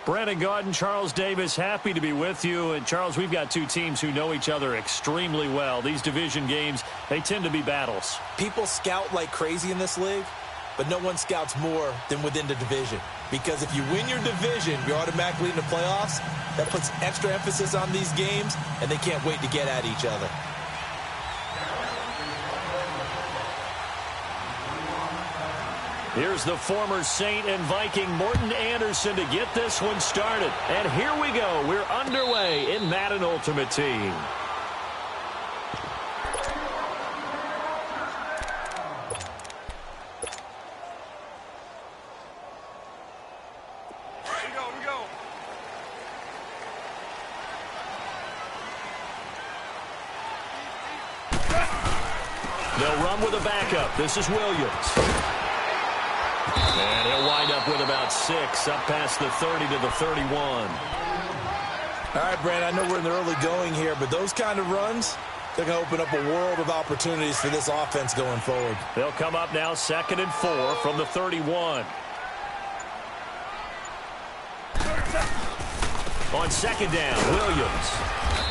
Brandon Gaudin, Charles Davis, happy to be with you. And, Charles, we've got two teams who know each other extremely well. These division games, they tend to be battles. People scout like crazy in this league, but no one scouts more than within the division. Because if you win your division, you're automatically in the playoffs. That puts extra emphasis on these games, and they can't wait to get at each other. Here's the former Saint and Viking Morten Andersen to get this one started. And here we go. We're underway in Madden Ultimate Team. They'll run with a backup. This is Williams. And he'll wind up with about 6, up past the 30 to the 31. All right, Brandon, I know we're in the early going here, but those kind of runs, they're going to open up a world of opportunities for this offense going forward. They'll come up now 2nd and 4 from the 31. On 2nd down, Williams.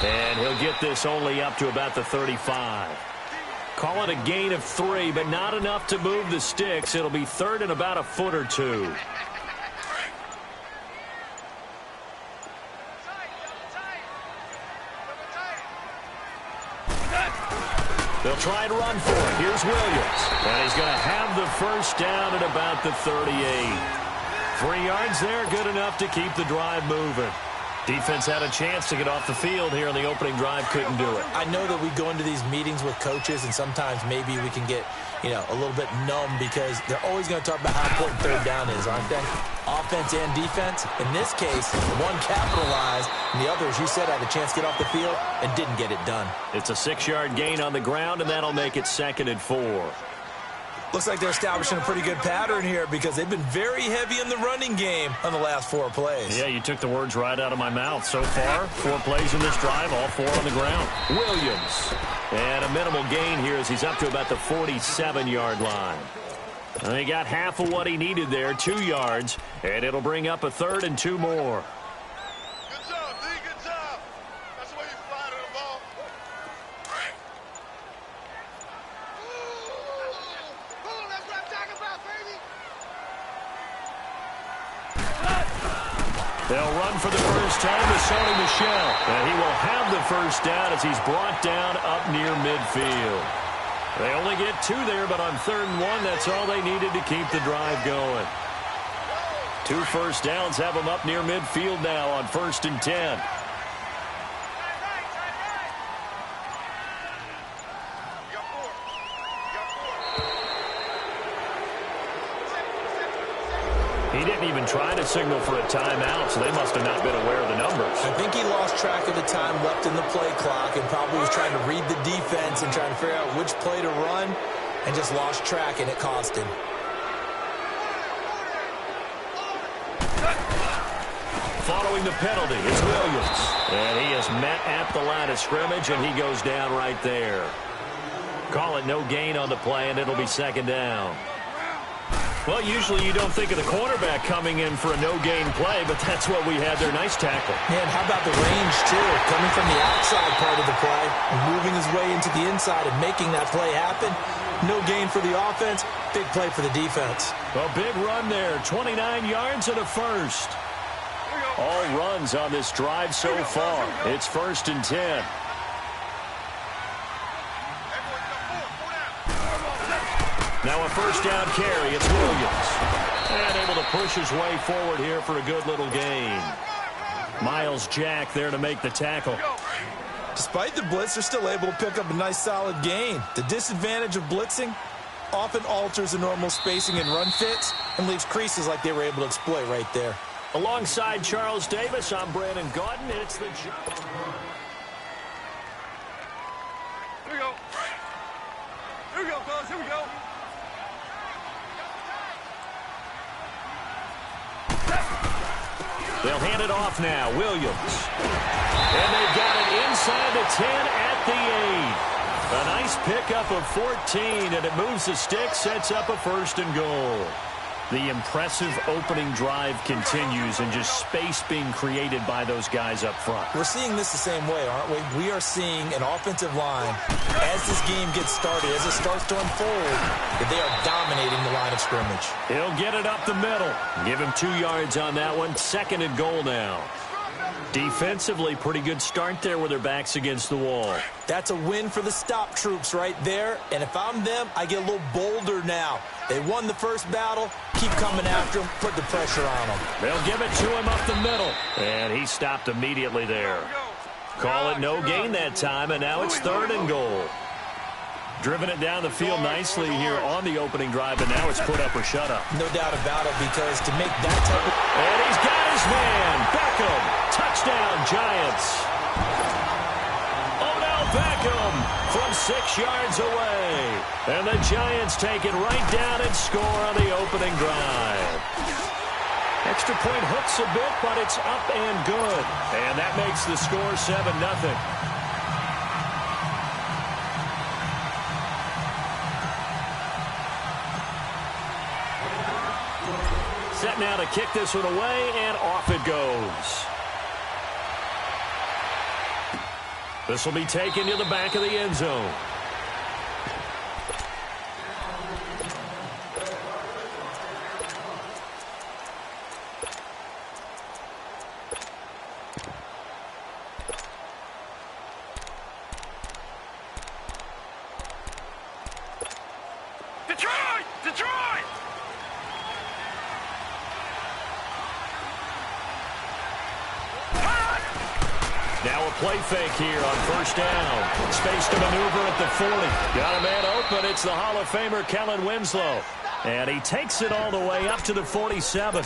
And he'll get this only up to about the 35. Call it a gain of 3, but not enough to move the sticks. It'll be 3rd and about a foot or 2. They'll try and run for it. Here's Williams. And he's going to have the first down at about the 38. 3 yards there, good enough to keep the drive moving. Defense had a chance to get off the field here on the opening drive, couldn't do it. I know that we go into these meetings with coaches, and sometimes maybe we can get, a little bit numb because they're always going to talk about how important 3rd down is, aren't they? Offense and defense. In this case, one capitalized, and the other, as you said, had a chance to get off the field and didn't get it done. It's a 6-yard gain on the ground, and that'll make it 2nd and 4. Looks like they're establishing a pretty good pattern here because they've been very heavy in the running game on the last 4 plays. Yeah, you took the words right out of my mouth. So far, 4 plays in this drive, all 4 on the ground. Williams. And a minimal gain here as he's up to about the 47-yard line. And he got half of what he needed there, 2 yards, and it'll bring up a 3rd and 2 more. Good job, D. Good job. That's the way you fly to the ball. That's what I'm talking about, baby. They'll run for the first time to Sony Michel. And he will have the first down as he's brought down up near midfield. They only get 2 there, but on 3rd and 1, that's all they needed to keep the drive going. 2 first downs have them up near midfield now on 1st and 10. He didn't even try to signal for a timeout, so they must have not been aware of the numbers. I think he lost track of the time left in the play clock and probably was trying to read the defense and trying to figure out which play to run and just lost track, and it cost him. Following the penalty, it's Williams. And he is met at the line of scrimmage, and he goes down right there. Call it no gain on the play, and it'll be 2nd down. Well, usually you don't think of the cornerback coming in for a no-gain play, but that's what we had there. Nice tackle. Man, how about the range, too? Coming from the outside part of the play, moving his way into the inside and making that play happen. No gain for the offense, big play for the defense. A big run there, 29 yards and a first. All runs on this drive so far. It's 1st and 10. Now a first down carry. It's Williams. And able to push his way forward here for a good little gain. Miles Jack there to make the tackle. Despite the blitz, they're still able to pick up a nice solid gain. The disadvantage of blitzing often alters the normal spacing and run fits and leaves creases like they were able to exploit right there. Alongside Charles Davis, I'm Brandon Gaudin. It's the job. Here we go. Here we go, fellas. Here we go. They'll hand it off now. Williams. And they've got it inside the 10 at the 8. A nice pickup of 14, and it moves the stick, sets up a 1st and goal. The impressive opening drive continues and just space being created by those guys up front. We're seeing this the same way, aren't we? We are seeing an offensive line, as this game gets started, as it starts to unfold, that they are dominating the line of scrimmage. He'll get it up the middle. Give him 2 yards on that one. 2nd and goal now. Defensively, pretty good start there with their backs against the wall. That's a win for the stop troops right there. And if I'm them, I get a little bolder now. They won the first battle. Keep coming after him. Put the pressure on him. They'll give it to him up the middle. And he stopped immediately there. Call it no gain that time, and now it's 3rd and goal. Driven it down the field nicely here on the opening drive, and now it's put up or shut up. No doubt about it, because to make that type of... And he's got his man, Beckham. Touchdown, Giants. Odell Beckham from 6 yards away. And the Giants take it right down and score on the opening drive. Extra point hooks a bit, but it's up and good. And that makes the score 7-0. Set now to kick this one away, and off it goes. This will be taken to the back of the end zone. Detroit! Now a play fake here on 1st down. Space to maneuver at the 40. Got a man open. It's the Hall of Famer Kellen Winslow. And he takes it all the way up to the 47.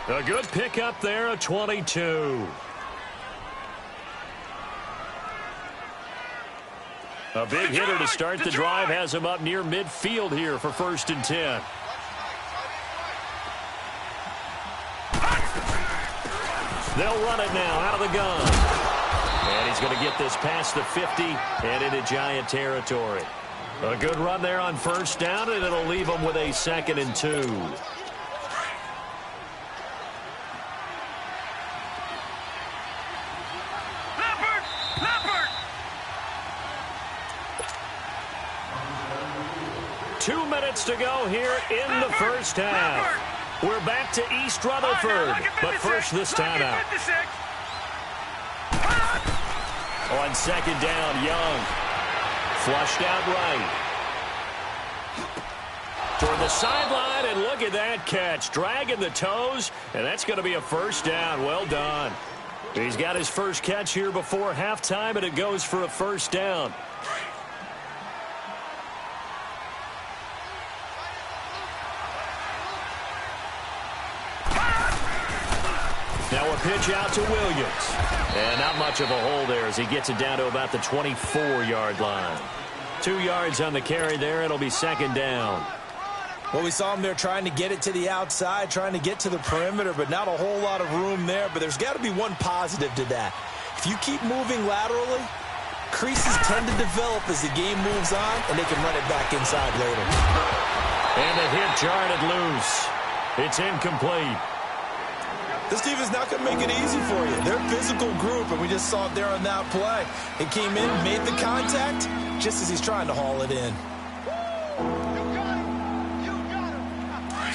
A good pickup there, a 22. A big hitter to start the drive has him up near midfield here for 1st and 10. They'll run it now out of the gun. And he's going to get this past the 50 and into Giant territory. A good run there on 1st down, and it'll leave him with a 2nd and 2. Leopard! 2 minutes to go here in the first half. We're back to East Rutherford, but first this time out. On 2nd down, Young. Flushed out right. Toward the sideline, and look at that catch. Dragging the toes, and that's going to be a 1st down. Well done. He's got his first catch here before halftime, and it goes for a 1st down. Now a pitch out to Williams. And not much of a hole there as he gets it down to about the 24-yard line. 2 yards on the carry there. It'll be 2nd down. Well, we saw him there trying to get it to the outside, trying to get to the perimeter, but not a whole lot of room there. But there's got to be one positive to that. If you keep moving laterally, creases tend to develop as the game moves on, and they can run it back inside later. And the hit jarred it loose. It's incomplete. This defense is not going to make it easy for you. They're a physical group, and we just saw it there on that play. It came in, made the contact, just as he's trying to haul it in.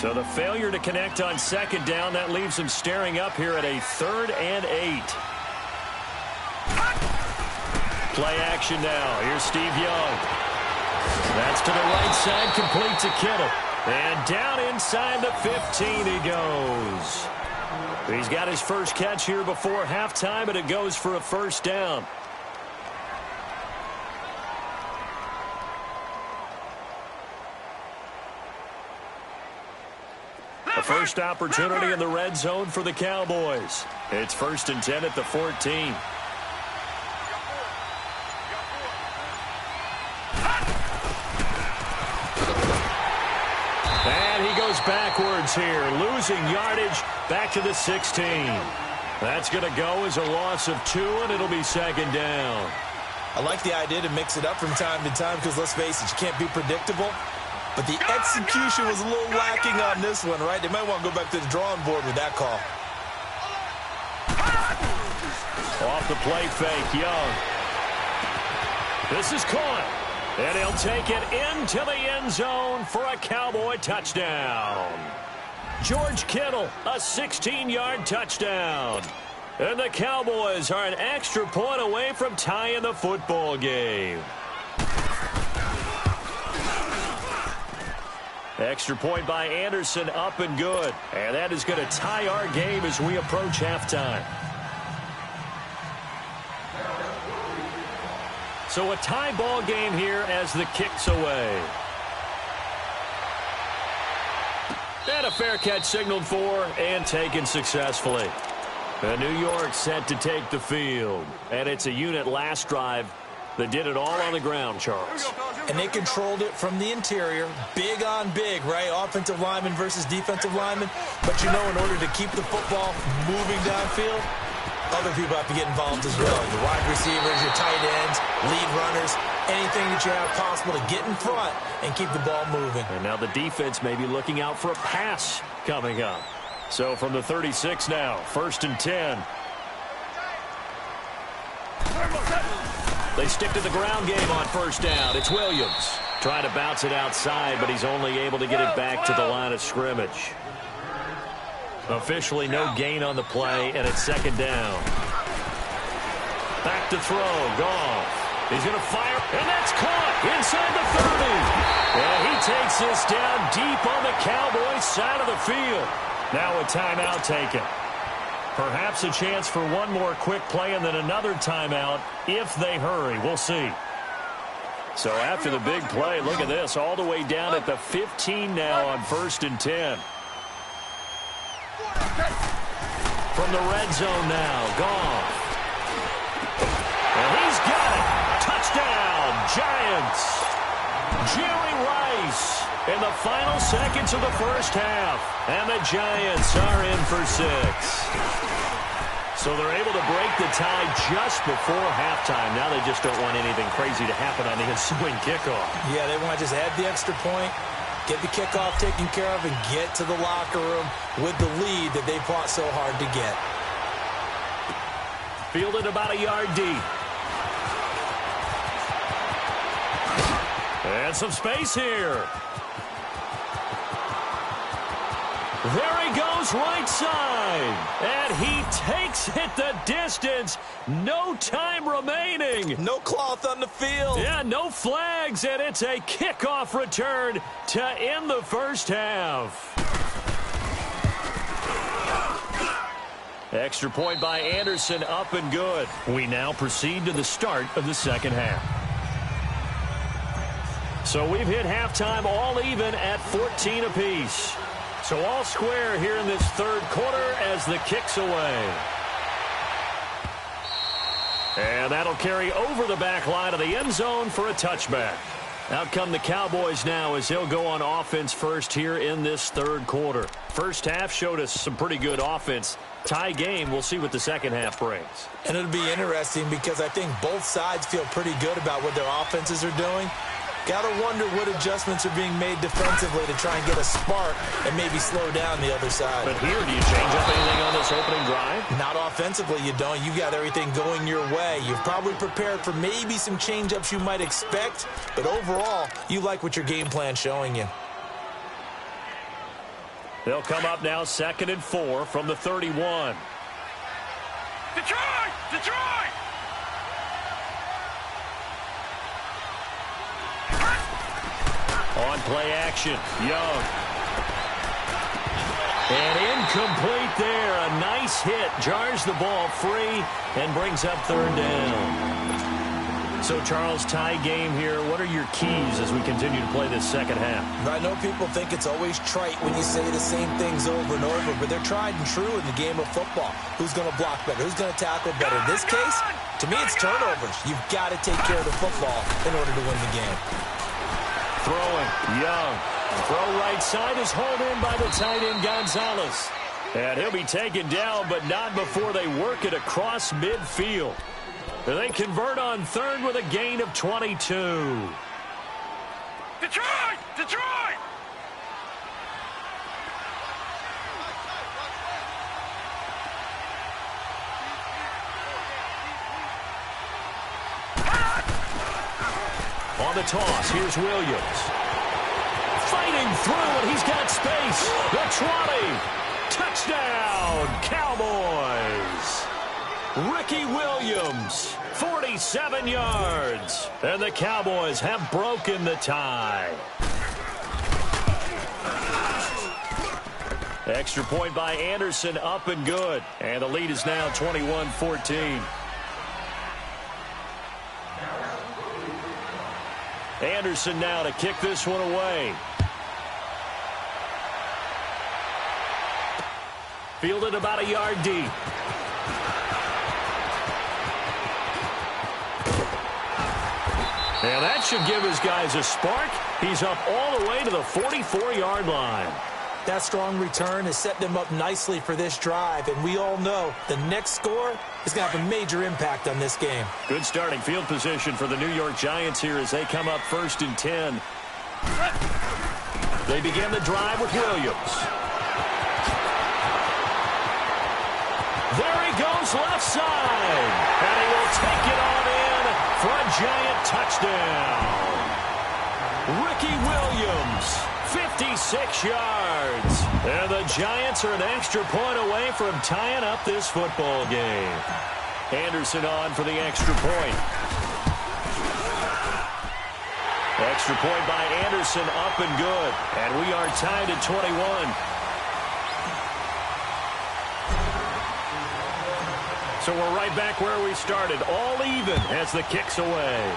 So the failure to connect on 2nd down, that leaves him staring up here at a 3rd and 8. Play action now. Here's Steve Young. That's to the right side, complete to Kittle. And down inside the 15 he goes. He's got his first catch here before halftime, and it goes for a 1st down. A first opportunity in the red zone for the Cowboys. It's 1st and 10 at the 14. And he goes backwards here, losing yardage back to the 16. That's going to go as a loss of 2, and it'll be 2nd down. I like the idea to mix it up from time to time because, let's face it, you can't be predictable. but the execution was a little lacking on this one, right? They might want to go back to the drawing board with that call. Off the play fake, Young. This is caught, and he'll take it into the end zone for a Cowboy touchdown. George Kittle, a 16-yard touchdown. And the Cowboys are an extra point away from tying the football game. Extra point by Anderson, up and good. And that is going to tie our game as we approach halftime. So a tie ball game here as the kick's away. And a fair catch signaled for and taken successfully. And New York set to take the field. And it's a unit last drive that did it all on the ground, Charles. And they controlled it from the interior. Big on big, right? Offensive lineman versus defensive lineman. But you know, in order to keep the football moving downfield, other people have to get involved as well. Your wide receivers, your tight ends, lead runners, anything that you have possible to get in front and keep the ball moving. And now the defense may be looking out for a pass coming up. So from the 36 now, 1st and 10. They stick to the ground game on 1st down. It's Williams trying to bounce it outside, but he's only able to get it back to the line of scrimmage. Officially no gain on the play, and it's 2nd down. Back to throw, Goff. He's going to fire, and that's caught inside the 30. And he takes this down deep on the Cowboys side of the field. Now a timeout taken. Perhaps a chance for one more quick play and then another timeout if they hurry. We'll see. So after the big play, look at this, all the way down at the 15 now on 1st and 10. From the red zone now, Goff. And he's got it. Touchdown, Giants. Jerry Rice in the final seconds of the 1st half. And the Giants are in for 6. So they're able to break the tie just before halftime. Now they just don't want anything crazy to happen on the ensuing kickoff. Yeah, they want to just add the extra point, get the kickoff taken care of, and get to the locker room with the lead that they fought so hard to get. Fielded about a yard deep. And some space here. There he goes right side. And he takes it the distance. No time remaining. No cloth on the field. Yeah, no flags. And it's a kickoff return to end the 1st half. Extra point by Anderson, up and good. We now proceed to the start of the 2nd half. So we've hit halftime all even at 14 apiece. So all square here in this 3rd quarter as the kick's away. And that'll carry over the back line of the end zone for a touchback. Out come the Cowboys now as they'll go on offense first here in this 3rd quarter. 1st half showed us some pretty good offense. Tie game, we'll see what the 2nd half brings. And it'll be interesting because I think both sides feel pretty good about what their offenses are doing. Got to wonder what adjustments are being made defensively to try and get a spark and maybe slow down the other side. But here, do you change up anything on this opening drive? Not offensively, you don't. You got everything going your way. You've probably prepared for maybe some change-ups you might expect, but overall, you like what your game plan's showing you. They'll come up now 2nd and 4 from the 31. Detroit! Detroit! On play action, Young. And incomplete there. A nice hit. Jars the ball free and brings up 3rd down. So, Charles, tie game here. What are your keys as we continue to play this 2nd half? I know people think it's always trite when you say the same things over and over, but they're tried and true in the game of football. Who's going to block better? Who's going to tackle better? In this case, to me, it's turnovers. You've got to take care of the football in order to win the game. Throwing, Young. Throw right side is hauled in by the tight end, Gonzalez. And he'll be taken down, but not before they work it across midfield. They convert on 3rd with a gain of 22. Detroit! Detroit! On the toss, here's Williams. Fighting through, and he's got space. The 20. Touchdown, Cowboys. Ricky Williams, 47 yards. And the Cowboys have broken the tie. Extra point by Anderson, up and good. And the lead is now 21-14. Anderson now to kick this one away. Fielded about a yard deep. And that should give his guys a spark. He's up all the way to the 44-yard line. That strong return has set them up nicely for this drive, and we all know the next score is going to have a major impact on this game. Good starting field position for the New York Giants here as they come up 1st and 10. They begin the drive with Williams. There he goes left side, and he will take it on in for a Giant touchdown. Ricky Williams, 56 yards. And the Giants are an extra point away from tying up this football game. Anderson on for the extra point. Extra point by Anderson, up and good. And we are tied at 21. So we're right back where we started, all even as the kick's away.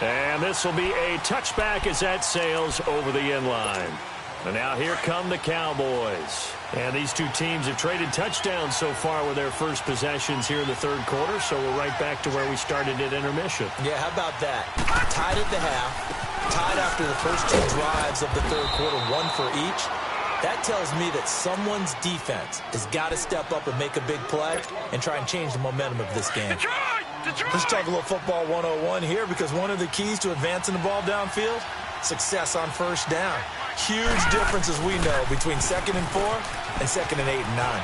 And this will be a touchback as that sails over the end line. And now here come the Cowboys. And these two teams have traded touchdowns so far with their first possessions here in the third quarter. So we're right back to where we started at intermission. Yeah, how about that? Tied at the half, tied after the first two drives of the third quarter, one for each. That tells me that someone's defense has got to step up and make a big play and try and change the momentum of this game. Let's talk a little football 101 here, because one of the keys to advancing the ball downfield, success on first down. Huge difference, as we know, between 2nd and 4 and 2nd and 8 and 9.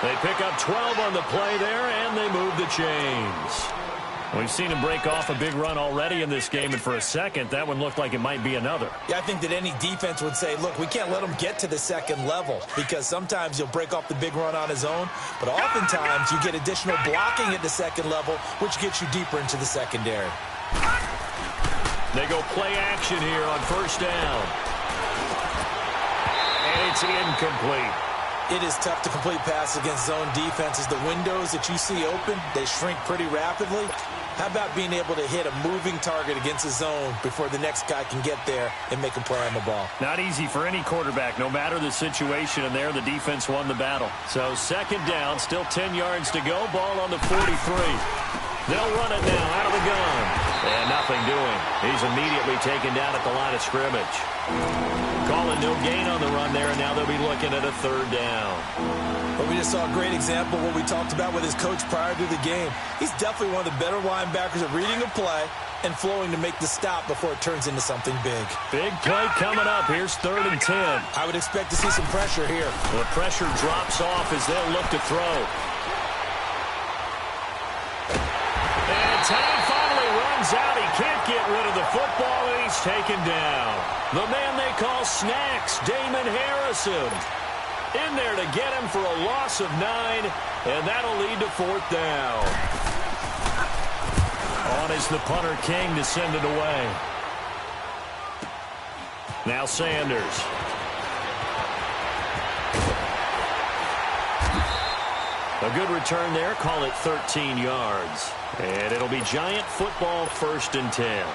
They pick up 12 on the play there, and they move the chains. We've seen him break off a big run already in this game, and for a second, that one looked like it might be another. Yeah, I think that any defense would say, look, we can't let him get to the second level, because sometimes he'll break off the big run on his own, but oftentimes you get additional blocking at the second level, which gets you deeper into the secondary. They go play action here on first down. And it's incomplete. It is tough to complete passes against zone defenses. The windows that you see open, they shrink pretty rapidly. How about being able to hit a moving target against a zone before the next guy can get there and make a play on the ball? Not easy for any quarterback, no matter the situation, and there the defense won the battle. So second down, still 10 yards to go, ball on the 43. They'll run it now out of the gun. And nothing doing. He's immediately taken down at the line of scrimmage. Calling no gain on the run there, and now they'll be looking at a third down. But we just saw a great example of what we talked about with his coach prior to the game. He's definitely one of the better linebackers at reading a play and flowing to make the stop before it turns into something big. Big play coming up. Here's 3rd and 10. I would expect to see some pressure here. The pressure drops off as they'll look to throw. And time finally runs out. He can't get rid of the football, and he's taken down. The man they call Snacks, Damon Harrison. In there to get him for a loss of 9, and that'll lead to 4th down. On is the punter King to send it away. Now Sanders. A good return there, call it 13 yards. And it'll be Giant football 1st and 10.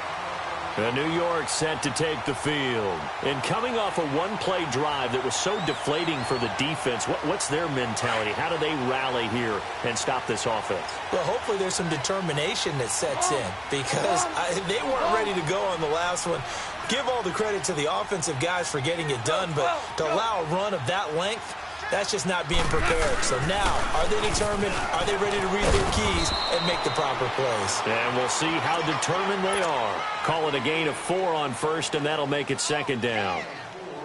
New York set to take the field. And coming off a one-play drive that was so deflating for the defense, what's their mentality? How do they rally here and stop this offense? Well, hopefully there's some determination that sets in, because they weren't ready to go on the last one. Give all the credit to the offensive guys for getting it done, but to allow a run of that length, that's just not being prepared. So now, are they determined? Are they ready to read their keys and make the proper plays? And we'll see how determined they are. Call it a gain of 4 on first, and that'll make it 2nd down.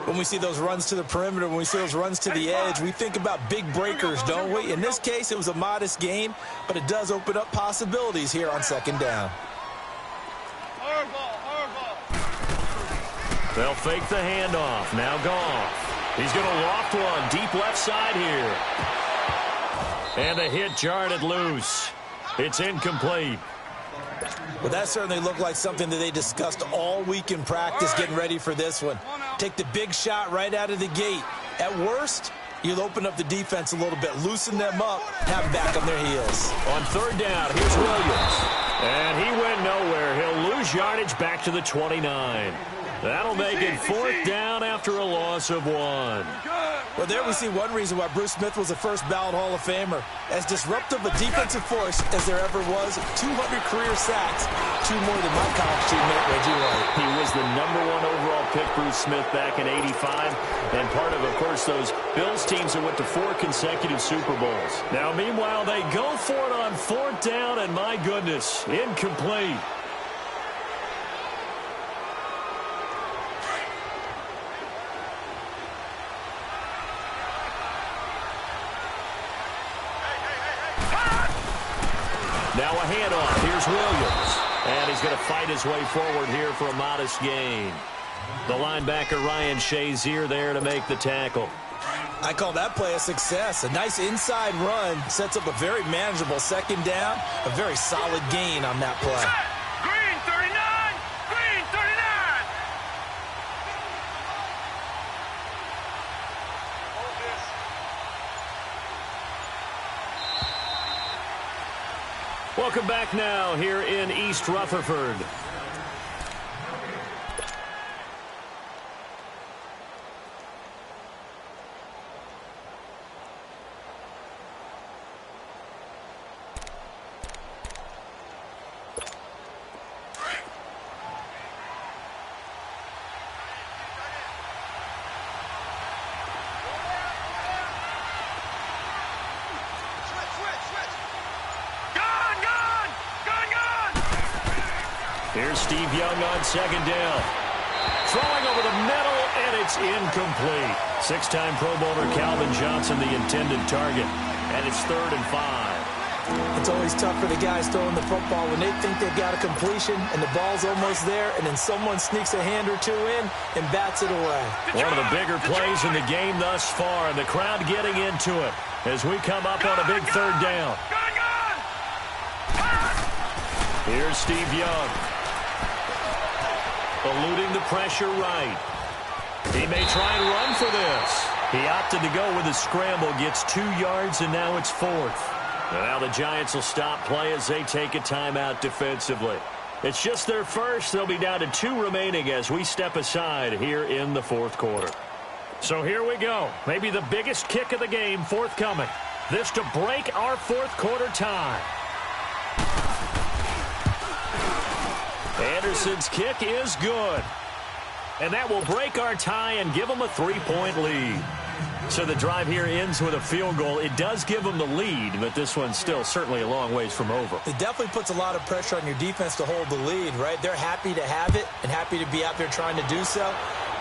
When we see those runs to the perimeter, when we see those runs to the edge, we think about big breakers, don't we? In this case, it was a modest gain, but it does open up possibilities here on second down. They'll fake the handoff. Now Goff. He's going to loft one deep left side here. And a hit jarred it loose. It's incomplete. Well, that certainly looked like something that they discussed all week in practice getting ready for this one. Take the big shot right out of the gate. At worst, you'll open up the defense a little bit, loosen them up, have them back on their heels. On third down, here's Williams. And he went nowhere. He'll lose yardage back to the 29. That'll make it fourth down after a loss of 1. Well, there we see one reason why Bruce Smith was a first-ballot Hall of Famer. As disruptive a defensive force as there ever was, 200 career sacks, 2 more than my college teammate, Reggie White. He was the #1 overall pick, Bruce Smith, back in '85, and part of course, those Bills teams that went to 4 consecutive Super Bowls. Now, meanwhile, they go for it on fourth down, and my goodness, incomplete. Now a handoff. Here's Williams. And he's going to fight his way forward here for a modest gain. The linebacker, Ryan Shazier, there to make the tackle. I call that play a success. A nice inside run sets up a very manageable second down. A very solid gain on that play. Green 39! Green 39! Hold this. Welcome back now here in East Rutherford. Here's Steve Young on second down. Throwing over the middle, and it's incomplete. 6-time Pro Bowler Calvin Johnson, the intended target. And it's 3rd and 5. It's always tough for the guys throwing the football when they think they've got a completion and the ball's almost there, and then someone sneaks a hand or two in and bats it away. One of the bigger plays in the game thus far, and the crowd getting into it as we come up on a big 3rd down. Here's Steve Young. Eluding the pressure right. He may try and run for this. He opted to go with a scramble, gets 2 yards, and now it's 4th. And now the Giants will stop play as they take a timeout defensively. It's just their first. They'll be down to 2 remaining as we step aside here in the 4th quarter. So here we go. Maybe the biggest kick of the game forthcoming. This to break our 4th quarter tie. Anderson's kick is good. And that will break our tie and give them a 3-point lead. So the drive here ends with a field goal. It does give them the lead, but this one's still certainly a long ways from over. It definitely puts a lot of pressure on your defense to hold the lead, right? They're happy to have it and happy to be out there trying to do so.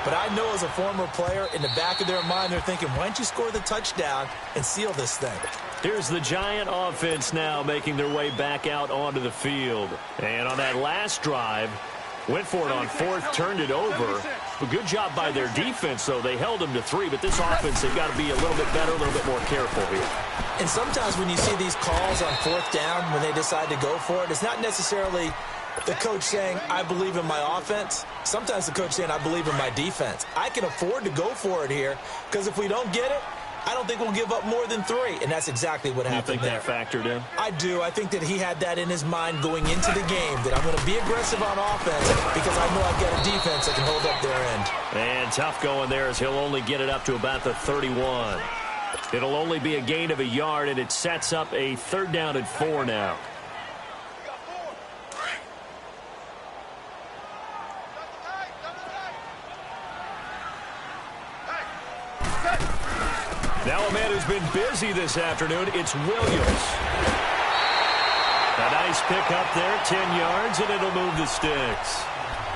But I know as a former player, in the back of their mind, they're thinking, why don't you score the touchdown and seal this thing? Here's the Giant offense now making their way back out onto the field. And on that last drive, went for it on 4th, turned it over. A good job by their defense, though. They held them to 3, but this offense, they've got to be a little bit better, a little bit more careful here. And sometimes when you see these calls on 4th down, when they decide to go for it, it's not necessarily the coach saying, I believe in my offense. Sometimes the coach saying, I believe in my defense. I can afford to go for it here, because if we don't get it, I don't think we'll give up more than 3, and that's exactly what happened there. You think that factored in? I do. I think that he had that in his mind going into the game, that I'm going to be aggressive on offense because I know I've got a defense that can hold up their end. And tough going there as he'll only get it up to about the 31. It'll only be a gain of a yard, and it sets up a 3rd down and 4 now. Now a man who's been busy this afternoon, it's Williams. A nice pick up there, 10 yards, and it'll move the sticks.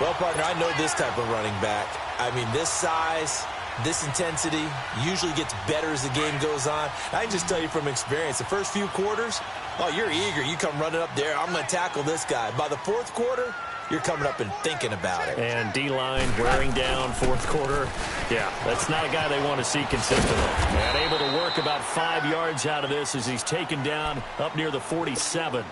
Well, partner, I know this type of running back. I mean, this size, This intensity usually gets better as the game goes on. I can just tell you from experience, the first few quarters, oh, you're eager. You come running up there, I'm going to tackle this guy. By the fourth quarter, you're coming up and thinking about it. And D-line wearing down fourth quarter. Yeah, that's not a guy they want to see consistently. And able to work about 5 yards out of this as he's taken down up near the 47.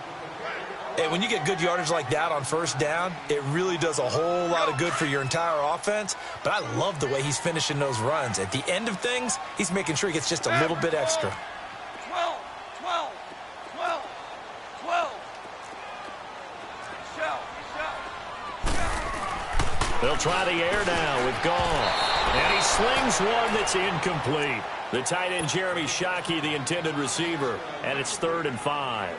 And when you get good yardage like that on first down, it really does a whole lot of good for your entire offense. But I love the way he's finishing those runs. At the end of things, he's making sure he gets just a little bit extra. 12. They'll try the air now with Goff. And he slings one that's incomplete. The tight end, Jeremy Shockey, the intended receiver. And it's 3rd and 5.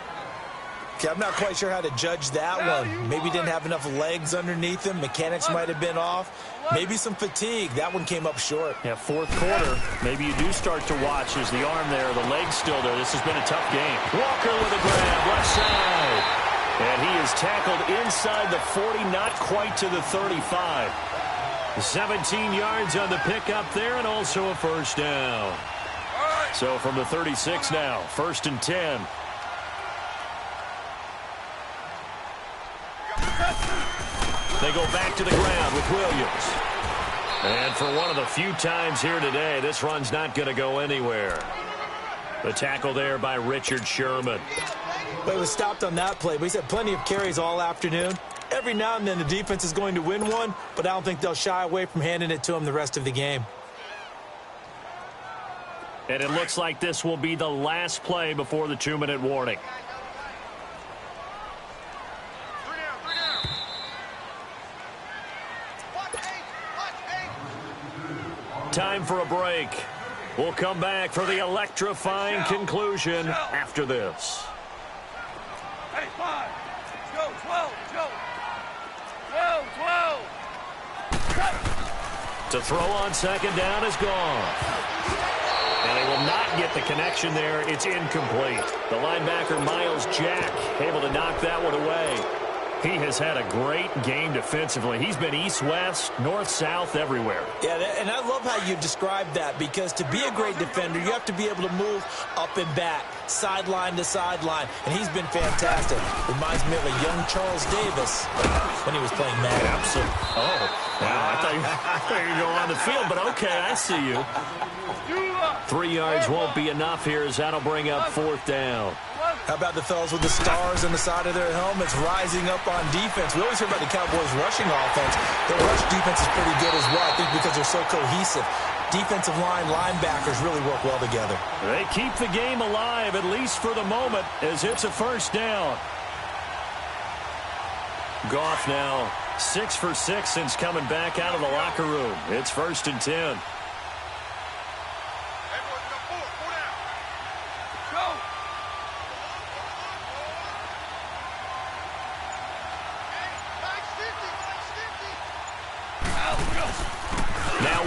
Okay, I'm not quite sure how to judge that one. Maybe didn't have enough legs underneath him. Mechanics might have been off. Maybe some fatigue. That one came up short. Yeah, fourth quarter. Maybe you do start to watch as the arm there, the leg's still there. This has been a tough game. Walker with a grab, left side. And he is tackled inside the 40, not quite to the 35. 17 yards on the pickup there and also a first down. So from the 36 now, 1st and 10. They go back to the ground with Williams. And for one of the few times here today, this run's not going to go anywhere. The tackle there by Richard Sherman. Well, he was stopped on that play, but he's had plenty of carries all afternoon. Every now and then the defense is going to win one, but I don't think they'll shy away from handing it to him the rest of the game. And it looks like this will be the last play before the 2-minute warning. Time for a break. We'll come back for the electrifying conclusion after this. Hey, 5. Let's go, 12. Let's go. 12. To throw on second down is gone. And they will not get the connection there. It's incomplete. The linebacker, Miles Jack, able to knock that one away. He has had a great game defensively. He's been east-west, north-south, everywhere. Yeah, and I love how you described that, because to be a great defender, you have to be able to move up and back, sideline to sideline, and he's been fantastic. Reminds me of a young Charles Davis when he was playing Madden. Absolutely. Oh, wow, I thought you were going on the field, but okay, I see you. 3 yards won't be enough here as that'll bring up 4th down. How about the fellas with the stars on the side of their helmets rising up on defense? We always hear about the Cowboys' rushing offense. Their rush defense is pretty good as well, I think, because they're so cohesive. Defensive line, linebackers really work well together. They keep the game alive, at least for the moment, as it's a first down. Goff now 6 for 6 since coming back out of the locker room. It's 1st and 10.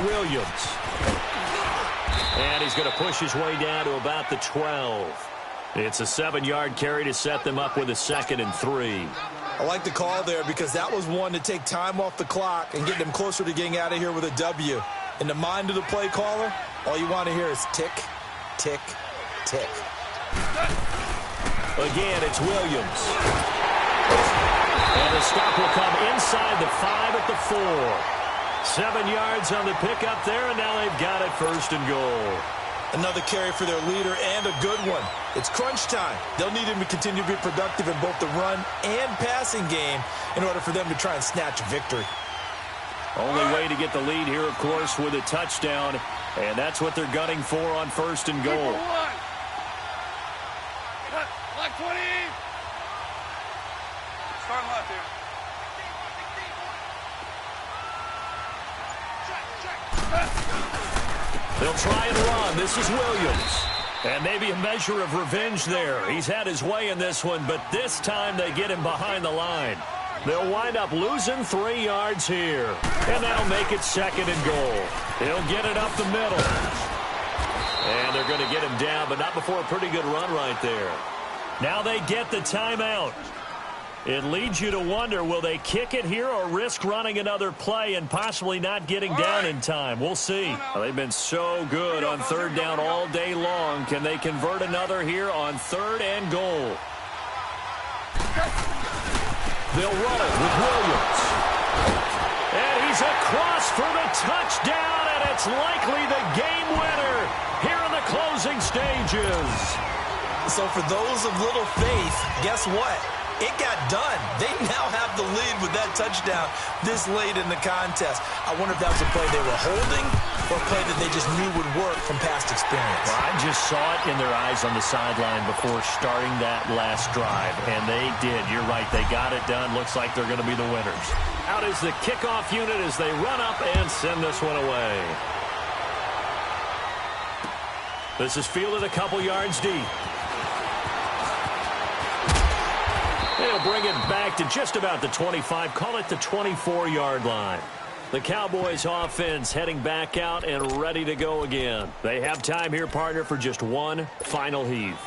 Williams. And he's going to push his way down to about the 12. It's a 7-yard carry to set them up with a 2nd and 3. I like the call there because that was one to take time off the clock and get them closer to getting out of here with a W. In the mind of the play caller, all you want to hear is tick, tick, tick. Again, it's Williams. And the stop will come inside the 5 at the 4. 7 yards on the pickup there, and now they've got it 1st and goal. Another carry for their leader, and a good one. It's crunch time. They'll need him to continue to be productive in both the run and passing game in order for them to try and snatch victory. Only way to get the lead here, of course, with a touchdown, and that's what they're gunning for on 1st and goal. Like 20. Starting left here. They'll try and run. This is Williams. And maybe a measure of revenge there. He's had his way in this one, but this time they get him behind the line. They'll wind up losing 3 yards here. And that'll make it 2nd and goal. He'll get it up the middle. And they're going to get him down, but not before a pretty good run right there. Now they get the timeout. It leads you to wonder, will they kick it here or risk running another play and possibly not getting down in time? We'll see. Well, they've been so good on third down all day long. Can they convert another here on 3rd and goal? They'll run it with Williams. And he's across for the touchdown, and it's likely the game winner here in the closing stages. So for those of little faith, guess what? It got done. They now have the lead with that touchdown this late in the contest. I wonder if that was a play they were holding or a play that they just knew would work from past experience. Well, I just saw it in their eyes on the sideline before starting that last drive, and they did. You're right. They got it done. Looks like they're going to be the winners. Out is the kickoff unit as they run up and send this one away. This is fielded a couple yards deep. They'll bring it back to just about the 25, call it the 24-yard line. The Cowboys offense heading back out and ready to go again. They have time here, partner, for just one final heave.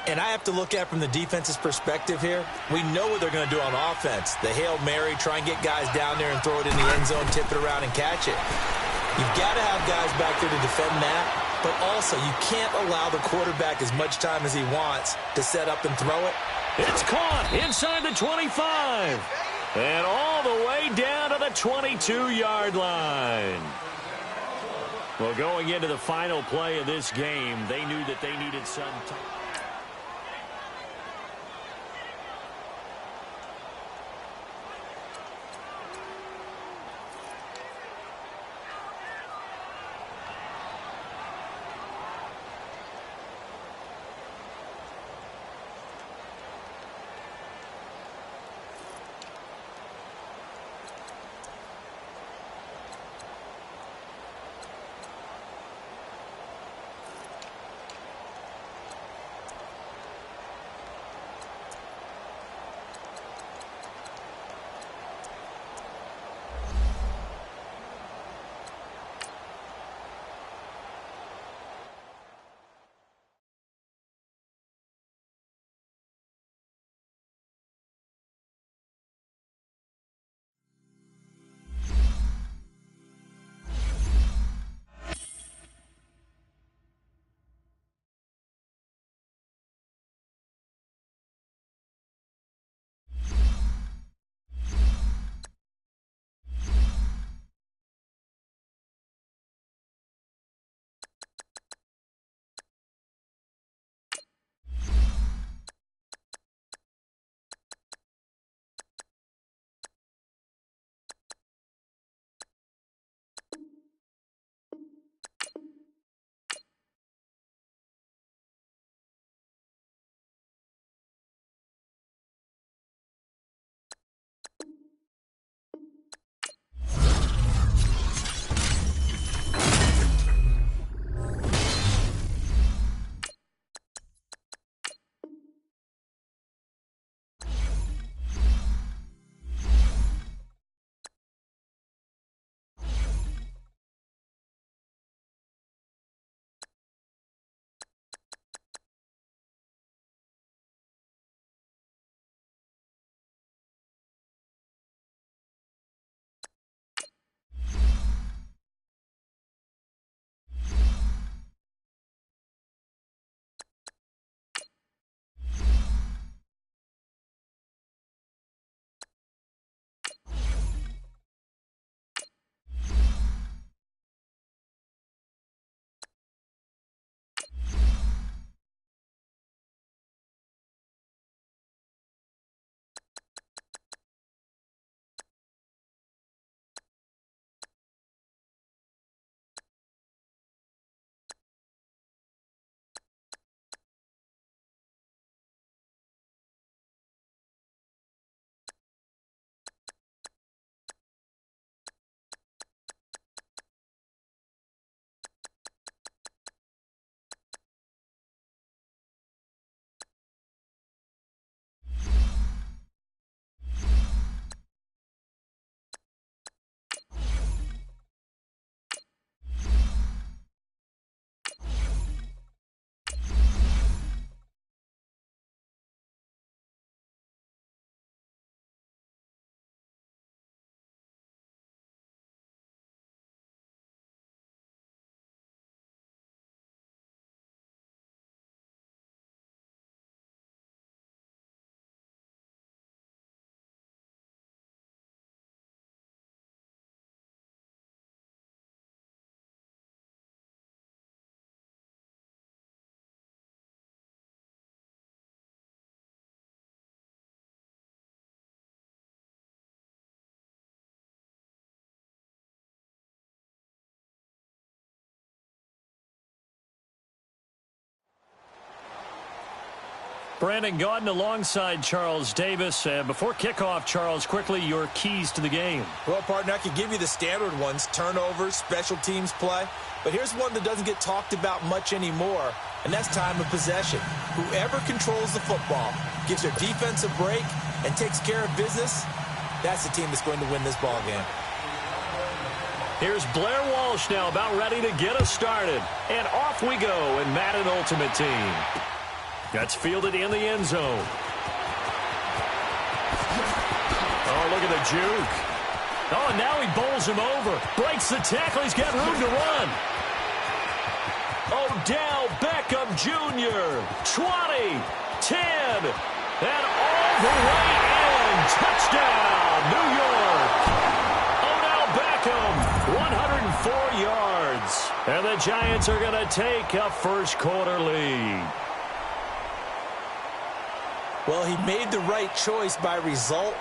And I have to look at it from the defense's perspective here. We know what they're going to do on offense. The Hail Mary, try and get guys down there and throw it in the end zone, tip it around and catch it. You've got to have guys back there to defend that, but also you can't allow the quarterback as much time as he wants to set up and throw it. It's caught inside the 25 and all the way down to the 22-yard line. Well, going into the final play of this game, they knew that they needed some time. Brandon Gaudin alongside Charles Davis. Before kickoff, Charles, quickly your keys to the game. Well, partner, I could give you the standard ones, turnovers, special teams play. But here's one that doesn't get talked about much anymore, and that's time of possession. Whoever controls the football, gives their defense a break, and takes care of business, that's the team that's going to win this ball game. Here's Blair Walsh now about ready to get us started. And off we go in Madden Ultimate Team. That's fielded in the end zone. Oh, look at the juke. Oh, and now he bowls him over. Breaks the tackle. He's got room to run. Odell Beckham Jr. 20, 10, and all the way in. Touchdown, New York. Odell Beckham, 104 yards. And the Giants are going to take a first quarter lead. Well, he made the right choice by result.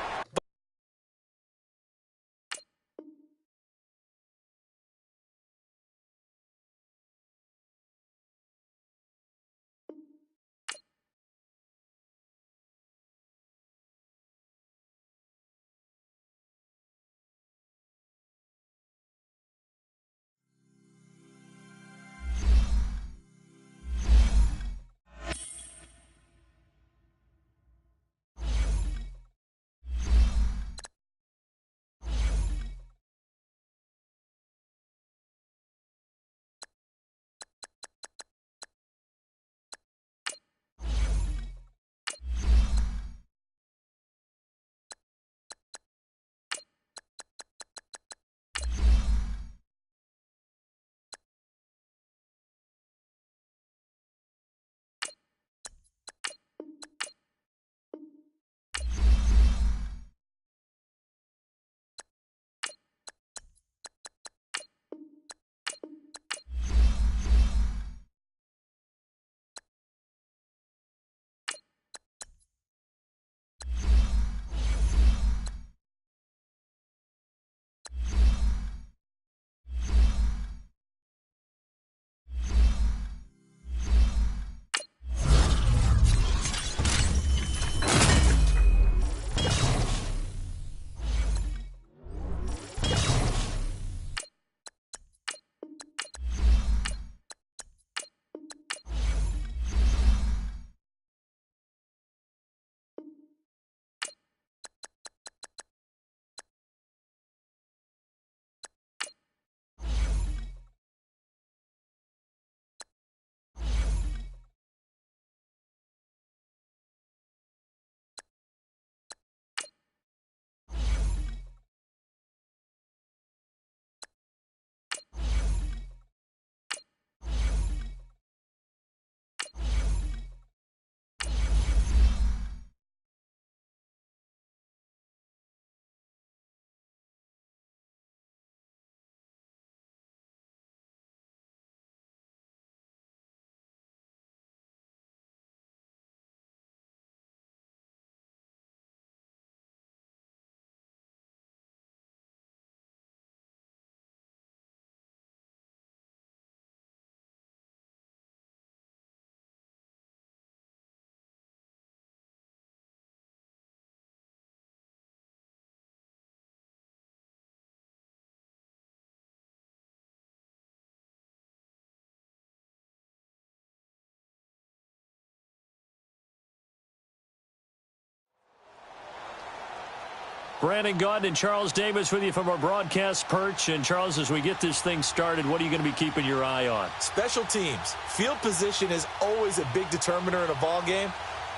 Brandon Gaudin and Charles Davis with you from our broadcast perch. And, Charles, as we get this thing started, what are you going to be keeping your eye on? Special teams. Field position is always a big determiner in a ball game.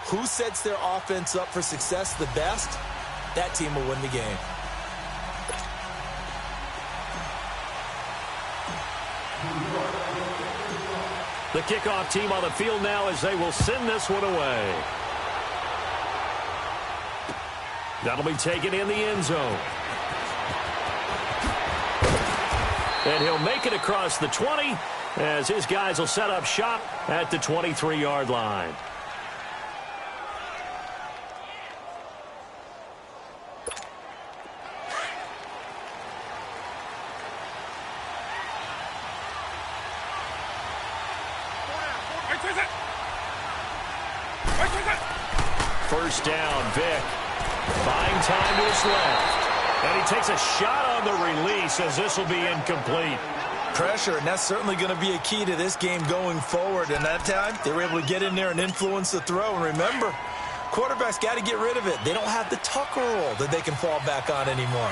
Who sets their offense up for success the best, that team will win the game. The kickoff team on the field now as they will send this one away. That'll be taken in the end zone. And he'll make it across the 20 as his guys will set up shop at the 23-yard line. First down, Vic. Buying time to his left. And he takes a shot on the release as this will be incomplete. Pressure, and that's certainly going to be a key to this game going forward. And that time, they were able to get in there and influence the throw. And remember, quarterbacks got to get rid of it. They don't have the tucker roll that they can fall back on anymore.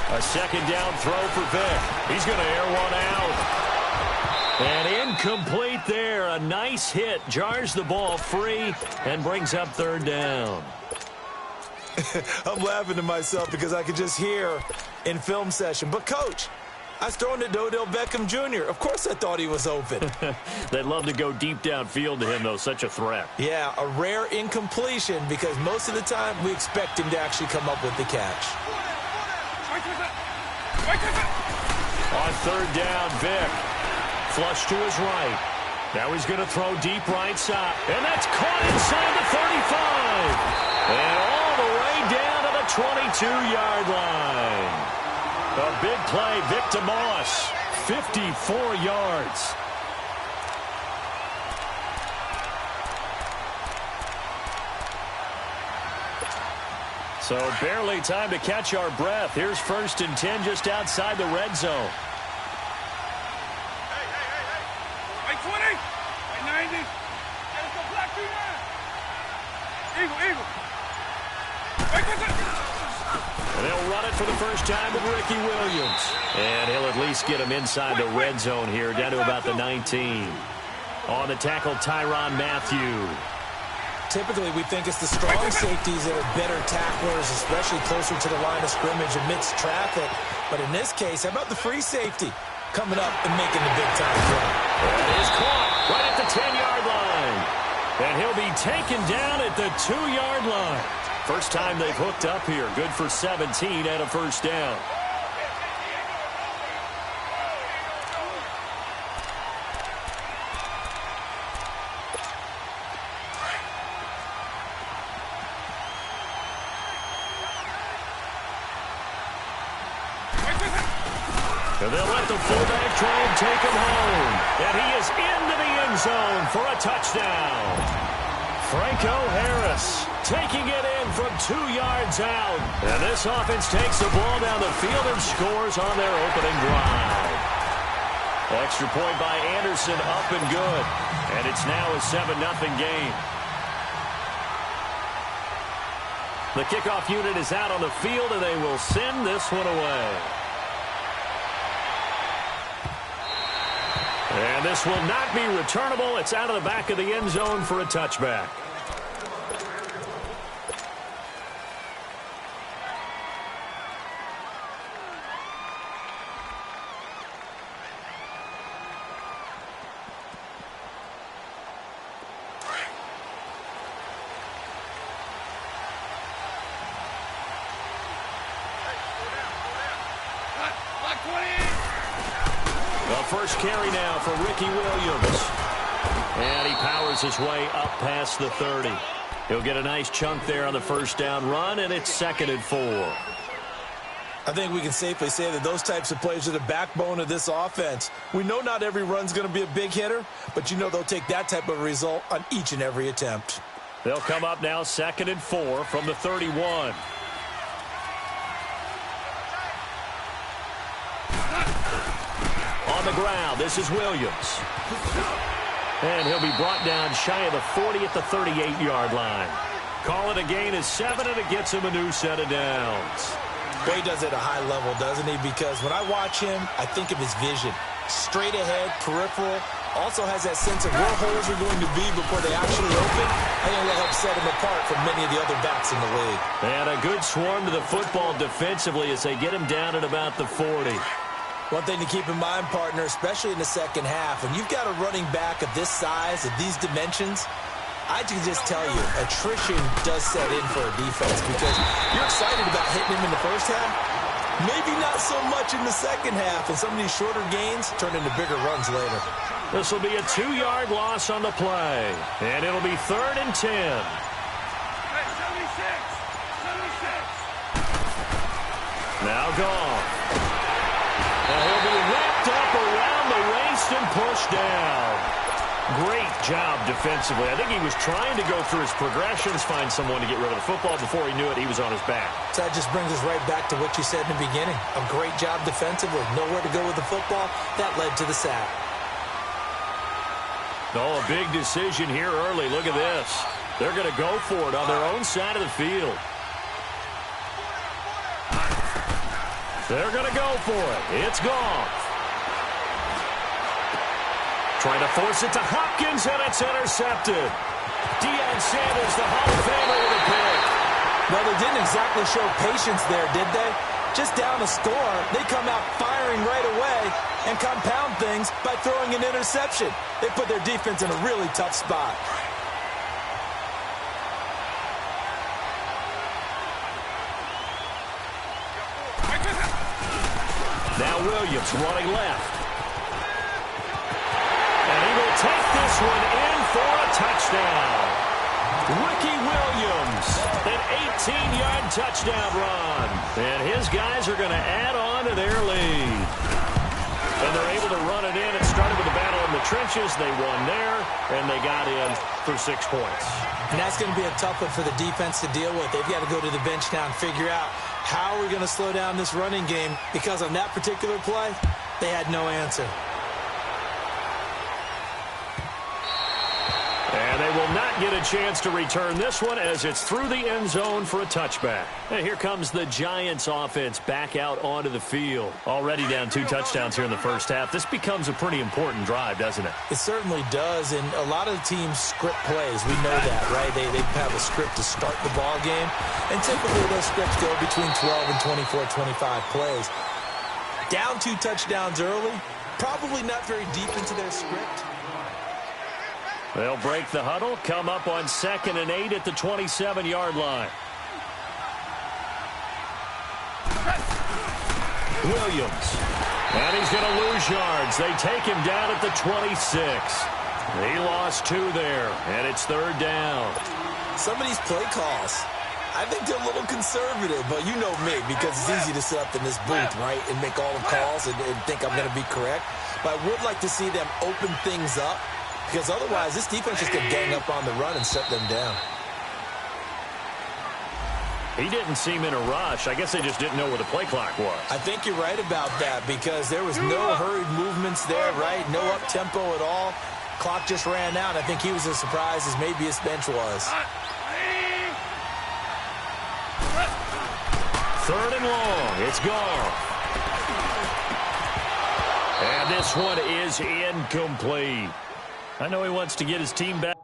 A second down throw for Vic. He's going to air one out. And incomplete there. A nice hit. Jars the ball free and brings up third down. I'm laughing to myself because I could just hear in film session. But, Coach, I was throwing to Odell Beckham Jr. Of course I thought he was open. They'd love to go deep downfield to him, though. Such a threat. Yeah, a rare incompletion because most of the time we expect him to actually come up with the catch. On third down, Vic. Flush to his right. Now he's going to throw deep right side. And that's caught inside the 35. And all the way down to the 22-yard line. A big play, Vic to Moss. 54 yards. So barely time to catch our breath. Here's 1st and 10 just outside the red zone. And they'll run it for the first time with Ricky Williams. And he'll at least get him inside the red zone here, down to about the 19. On the tackle, Tyrann Mathieu. Typically, we think it's the strong safeties that are better tacklers, especially closer to the line of scrimmage amidst traffic. But in this case, how about the free safety coming up and making the big-time play? And it is caught right at the 10-yard line. And he'll be taken down at the 2-yard line. First time they've hooked up here. Good for 17 and a first down. And they'll let the fullback try and take him home. And he is into the end zone for a touchdown. Franco Harris taking it in from 2 yards out. And this offense takes the ball down the field and scores on their opening drive. Extra point by Anderson, up and good. And it's now a 7-0 game. The kickoff unit is out on the field, and they will send this one away. And this will not be returnable. It's out of the back of the end zone for a touchback. First carry now for Ricky Williams. And he powers his way up past the 30. He'll get a nice chunk there on the first down run, and it's 2nd and 4. I think we can safely say that those types of plays are the backbone of this offense. We know not every run's going to be a big hitter, but you know they'll take that type of result on each and every attempt. They'll come up now 2nd and 4 from the 31. On the ground, this is Williams. And he'll be brought down shy of the 40 at the 38-yard line. Call it a gain of 7, and it gets him a new set of downs. Well, he does it at a high level, doesn't he? Because when I watch him, I think of his vision. Straight ahead, peripheral. Also has that sense of where holes are going to be before they actually open. I think that helps set him apart from many of the other backs in the league. And a good swarm to the football defensively as they get him down at about the 40. One thing to keep in mind, partner, especially in the second half, when you've got a running back of this size, of these dimensions, I can just tell you, attrition does set in for a defense because you're excited about hitting him in the first half. Maybe not so much in the second half, and some of these shorter gains turn into bigger runs later. This will be a 2-yard loss on the play, and it'll be 3rd and 10. Now gone. And he'll be wrapped up around the down. Great job defensively. I think he was trying to go through his progressions, find someone to get rid of the football. Before he knew it, he was on his back. So that just brings us right back to what you said in the beginning. A great job defensively. Nowhere to go with the football. That led to the sack. Oh, a big decision here early. Look at this. They're going to go for it on their own side of the field. They're going to go for it. It's gone. Trying to force it to Hopkins, and it's intercepted. Deion Sanders, the Hall of Famer, with a pick. Well, they didn't exactly show patience there, did they? Just down a score, they come out firing right away and compound things by throwing an interception. They put their defense in a really tough spot. Now Williams running left. Take this one in for a touchdown. Ricky Williams, an 18-yard touchdown run. And his guys are going to add on to their lead. And they're able to run it in. It started with a battle in the trenches. They won there, and they got in for 6 points. And that's going to be a tough one for the defense to deal with. They've got to go to the bench now and figure out how we're going to slow down this running game, because on that particular play, they had no answer. And they will not get a chance to return this one as it's through the end zone for a touchback. And here comes the Giants offense back out onto the field. Already down 2 touchdowns here in the first half. This becomes a pretty important drive, doesn't it? It certainly does, and a lot of the teams script plays. We know that, right? They have a script to start the ball game, and typically those scripts go between 12 and 24, 25 plays. Down 2 touchdowns early, probably not very deep into their script. They'll break the huddle, come up on 2nd and 8 at the 27-yard line. Williams. And he's going to lose yards. They take him down at the 26. He lost 2 there, and it's 3rd down. Some of these play calls, I think they're a little conservative, but you know me, because it's easy to sit up in this booth, right, and make all the calls and think I'm going to be correct. But I would like to see them open things up, because otherwise this defense just could gang up on the run and shut them down. He didn't seem in a rush. I guess they just didn't know where the play clock was. I think you're right about that, because there was no hurried movements there, right? No up-tempo at all. Clock just ran out. I think he was as surprised as maybe his bench was. 3rd and long. It's gone. And this one is incomplete. I know he wants to get his team back.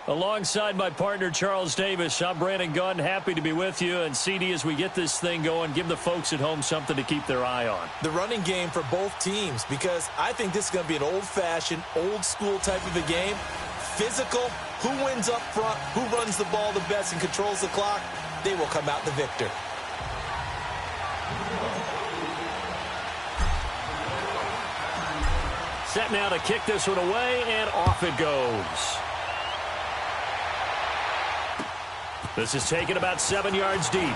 Alongside my partner, Charles Davis, I'm Brandon Gunn. Happy to be with you. And, CD, as we get this thing going, give the folks at home something to keep their eye on. The running game for both teams, because I think this is going to be an old-fashioned, old-school type of a game. Physical, who wins up front, who runs the ball the best and controls the clock, they will come out the victor. Set now to kick this one away, and off it goes. This is taken about 7 yards deep. And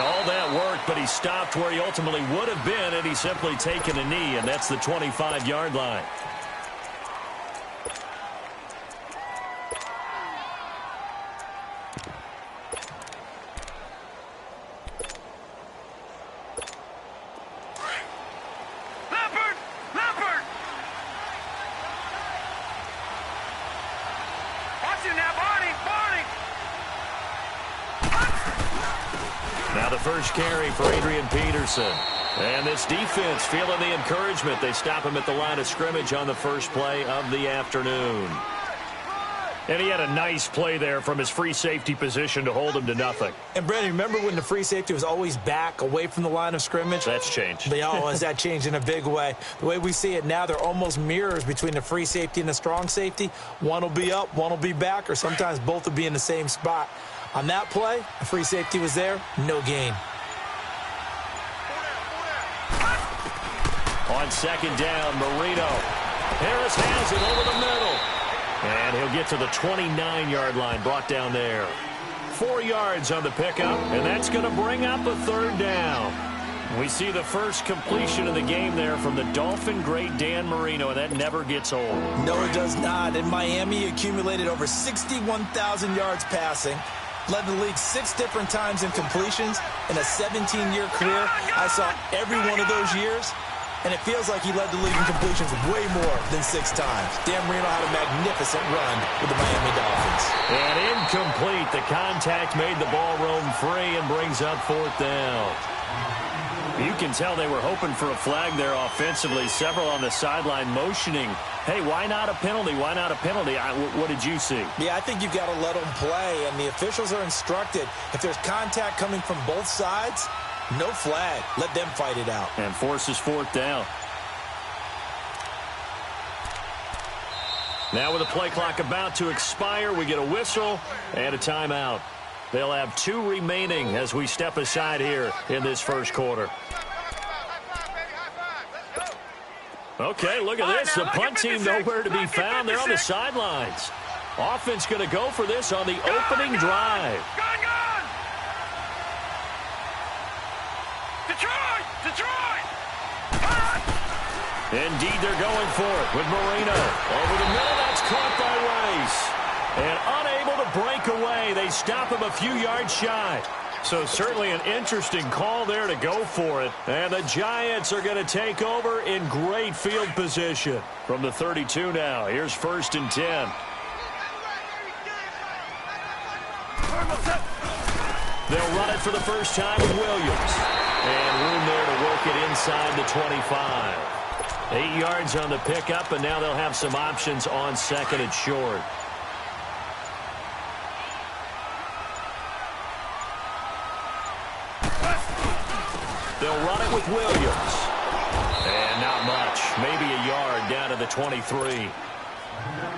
all that work, but he stopped where he ultimately would have been, and he's simply taken a knee, and that's the 25-yard line. First carry for Adrian Peterson. And this defense feeling the encouragement. They stop him at the line of scrimmage on the first play of the afternoon. And he had a nice play there from his free safety position to hold him to nothing. And, Brandon, remember when the free safety was always back away from the line of scrimmage? That's changed. That changed in a big way. The way we see it now, they're almost mirrors between the free safety and the strong safety. One will be up, one will be back, or sometimes both will be in the same spot. On that play, the free safety was there, no gain. On second down, Marino. Harris has it over the middle. And he'll get to the 29-yard line, brought down there. 4 yards on the pickup, and that's going to bring up a third down. We see the first completion of the game there from the Dolphin great Dan Marino, and that never gets old. No, it does not. In Miami, he accumulated over 61,000 yards passing. Led the league 6 different times in completions. In a 17-year career, I saw every one of those years, and it feels like he led the league in completions way more than 6 times. Dan Marino had a magnificent run with the Miami Dolphins. And incomplete. The contact made the ball roam free and brings up fourth down. You can tell they were hoping for a flag there offensively. Several on the sideline motioning, hey, why not a penalty? Why not a penalty? What did you see? Yeah, I think you've got to let them play, and the officials are instructed. If there's contact coming from both sides, no flag. Let them fight it out. And forces fourth down. Now with the play clock about to expire, we get a whistle and a timeout. They'll have 2 remaining as we step aside here in this first quarter. Okay, look at this. The punt team nowhere to be found. They're on the sidelines. Offense going to go for this on the opening drive. Detroit! Indeed, they're going for it with Marino. Over the middle, that's caught by Rice. And unable to break away. They stop him a few yards shy. So certainly an interesting call there to go for it. And the Giants are going to take over in great field position. From the 32 now, here's 1st and 10. They'll run it for the first time with Williams. And room there to work it inside the 25. 8 yards on the pickup, and now they'll have some options on second and short. They'll run it with Williams. And not much. Maybe a yard down to the 23.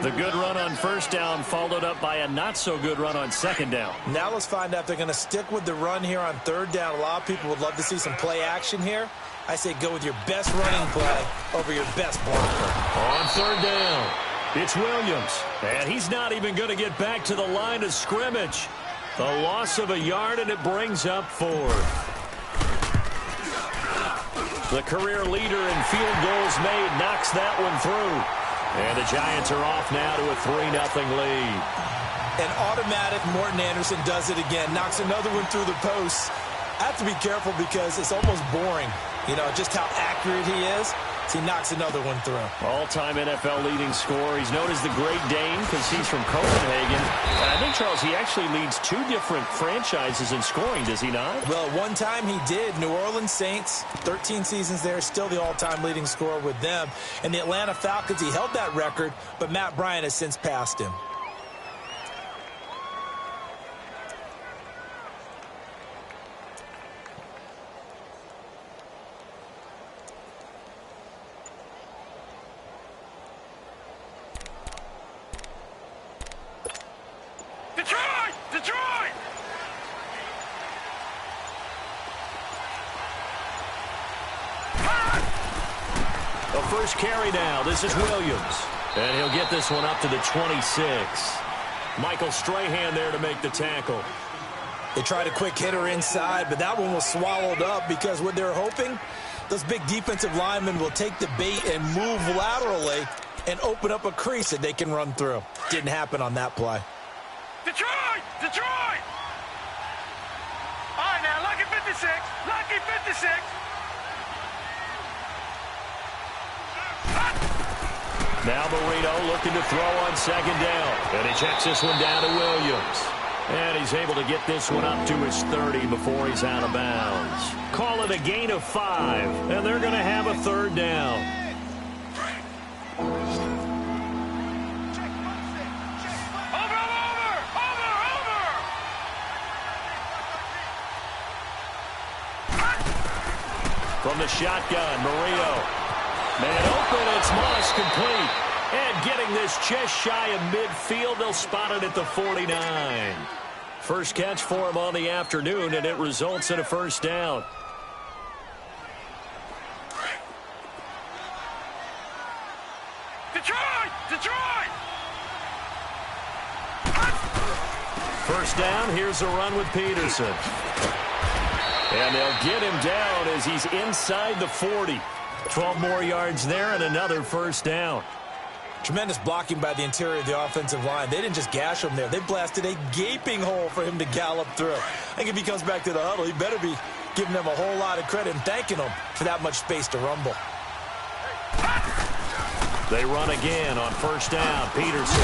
The good run on first down followed up by a not-so-good run on second down. Now let's find out if they're going to stick with the run here on third down. A lot of people would love to see some play action here. I say go with your best running play over your best blocker. On third down, it's Williams. And he's not even going to get back to the line of scrimmage. The loss of a yard, and it brings up 4. The career leader in field goals made knocks that one through. And the Giants are off now to a 3-0 lead. And automatic Morton Anderson does it again. Knocks another one through the posts. I have to be careful because it's almost boring, you know, just how accurate he is. as he knocks another one through. All-time NFL leading scorer. He's known as the Great Dane because he's from Copenhagen. And I think, Charles, he actually leads 2 different franchises in scoring, does he not? Well, one time he did. New Orleans Saints, 13 seasons there, still the all-time leading scorer with them. And the Atlanta Falcons, he held that record, but Matt Bryant has since passed him. First carry now. This is Williams. And he'll get this one up to the 26. Michael Strahan there to make the tackle. They tried a quick hitter inside, but that one was swallowed up because what they're hoping, those big defensive linemen will take the bait and move laterally and open up a crease that they can run through. Didn't happen on that play. Detroit! Detroit! All right, now, lucky 56. Lucky 56. Now Marino looking to throw on second down. And he checks this one down to Williams. And he's able to get this one up to his 30 before he's out of bounds. Call it a gain of 5. And they're going to have a third down. From the shotgun, Marino. Man open, it's Moss complete. And getting this just shy of midfield, they'll spot it at the 49. First catch for him on the afternoon, and it results in a first down. Detroit! Detroit! First down, here's a run with Peterson. And they'll get him down as he's inside the 40. 12 more yards there and another first down. Tremendous blocking by the interior of the offensive line. They didn't just gash him there. They blasted a gaping hole for him to gallop through. I think if he comes back to the huddle, he better be giving them a whole lot of credit and thanking them for that much space to rumble. They run again on first down. Peterson.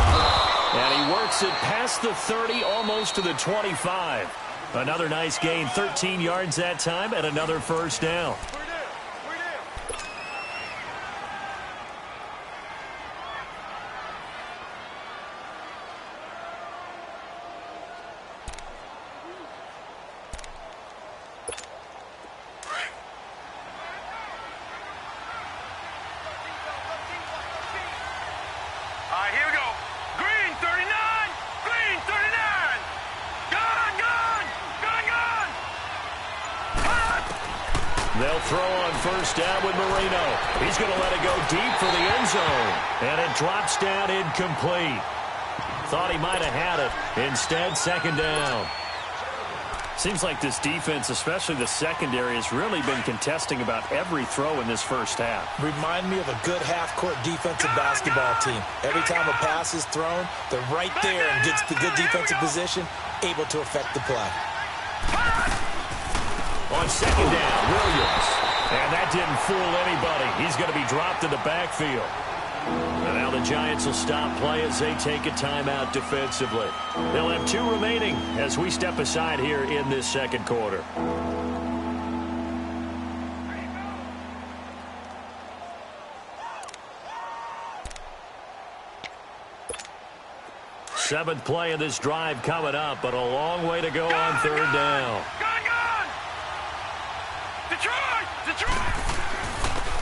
And he works it past the 30, almost to the 25. Another nice gain, 13 yards that time, and another first down. They'll throw on first down with Marino. He's going to let it go deep for the end zone. And it drops down incomplete. Thought he might have had it. Instead, second down. Seems like this defense, especially the secondary, has really been contesting about every throw in this first half. Remind me of a good half-court defensive basketball team. Every time a pass is thrown, they're right there and gets the good defensive position, able to affect the play. On second down, Williams. And that didn't fool anybody. He's going to be dropped in the backfield. And now the Giants will stop play as they take a timeout defensively. They'll have 2 remaining as we step aside here in this second quarter. Seventh play of this drive coming up, but a long way to go on third down.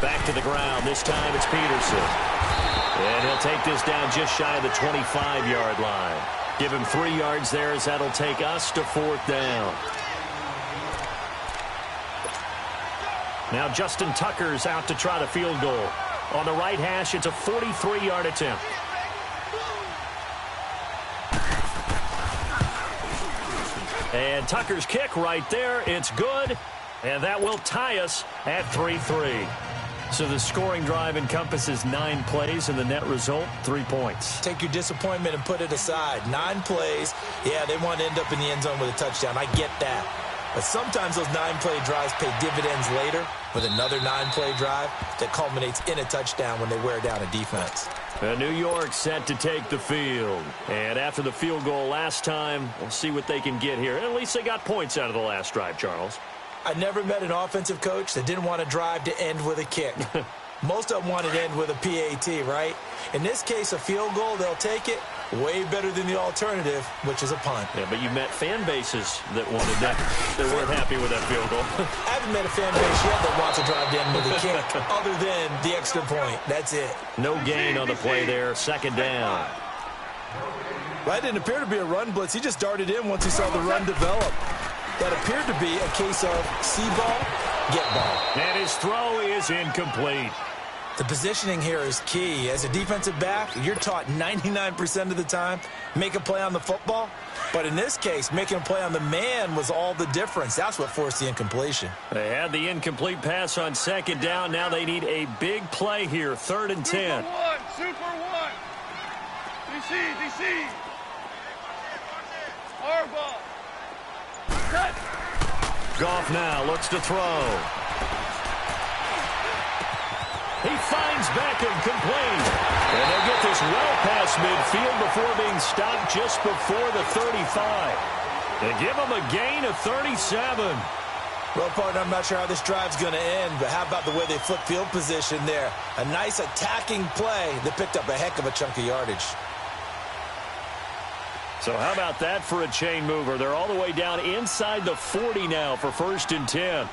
Back to the ground. This time it's Peterson. And he'll take this down just shy of the 25-yard line. Give him 3 yards there as that'll take us to fourth down. Now Justin Tucker's out to try the field goal. On the right hash, it's a 43-yard attempt. And Tucker's kick right there. It's good. And that will tie us at 3-3. So the scoring drive encompasses 9 plays, and the net result, 3 points. Take your disappointment and put it aside. 9 plays. Yeah, they want to end up in the end zone with a touchdown. I get that. But sometimes those 9-play drives pay dividends later with another 9-play drive that culminates in a touchdown when they wear down a defense. New York set to take the field. And after the field goal last time, we'll see what they can get here. At least they got points out of the last drive, Charles. I never met an offensive coach that didn't want a drive to end with a kick. Most of them want it to end with a PAT, right? In this case, a field goal, they'll take it. Way better than the alternative, which is a punt. Yeah, but you met fan bases that wanted that. They weren't happy with that field goal. I haven't met a fan base yet that wants a drive to end with a kick, other than the extra point. That's it. No gain on the play there. Second down. That didn't appear to be a run blitz. He just darted in once he saw the run develop. That appeared to be a case of see ball, get ball. And his throw is incomplete. The positioning here is key. As a defensive back, you're taught 99% of the time, make a play on the football. But in this case, making a play on the man was all the difference. That's what forced the incompletion. They had the incomplete pass on second down. Now they need a big play here, 3rd and 10. Super one. DC. Our ball. Cut. Goff now looks to throw. He finds Beckham complete. And they'll get this well past midfield before being stopped just before the 35. They give him a gain of 37. Well, partner, I'm not sure how this drive's going to end, but how about the way they flip field position there? A nice attacking play that picked up a heck of a chunk of yardage. So how about that for a chain mover? They're all the way down inside the 40 now for 1st and 10.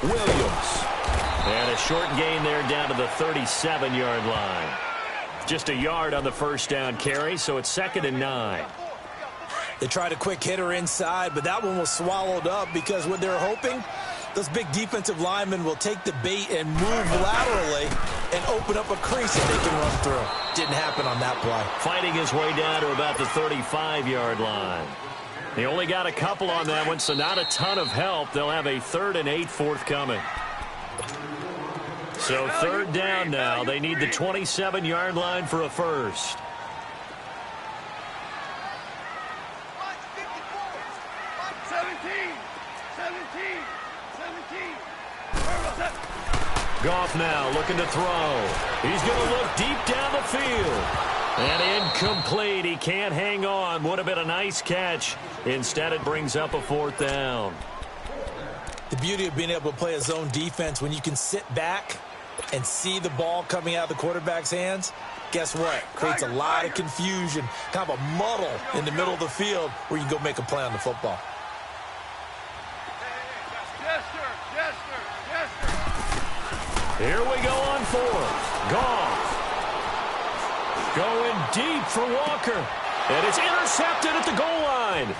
Williams. And a short gain there down to the 37-yard line. Just a yard on the first down carry, so it's 2nd and 9. They tried a quick hitter inside, but that one was swallowed up because what they're hoping, those big defensive linemen will take the bait and move laterally and open up a crease that they can run through. Didn't happen on that play. Fighting his way down to about the 35-yard line. He only got a couple on that one, so not a ton of help. They'll have a 3rd and 8 forthcoming. So 3rd down now. They need the 27-yard line for a first. Goff now looking to throw. He's going to look deep down the field. And incomplete. He can't hang on. Would have been a nice catch. Instead, it brings up a 4th down. The beauty of being able to play a zone defense when you can sit back and see the ball coming out of the quarterback's hands, guess what? Creates a lot of confusion, kind of a muddle in the middle of the field where you can go make a play on the football. Here we go on 4th. Goff. Going deep for Walker. And it's intercepted at the goal line.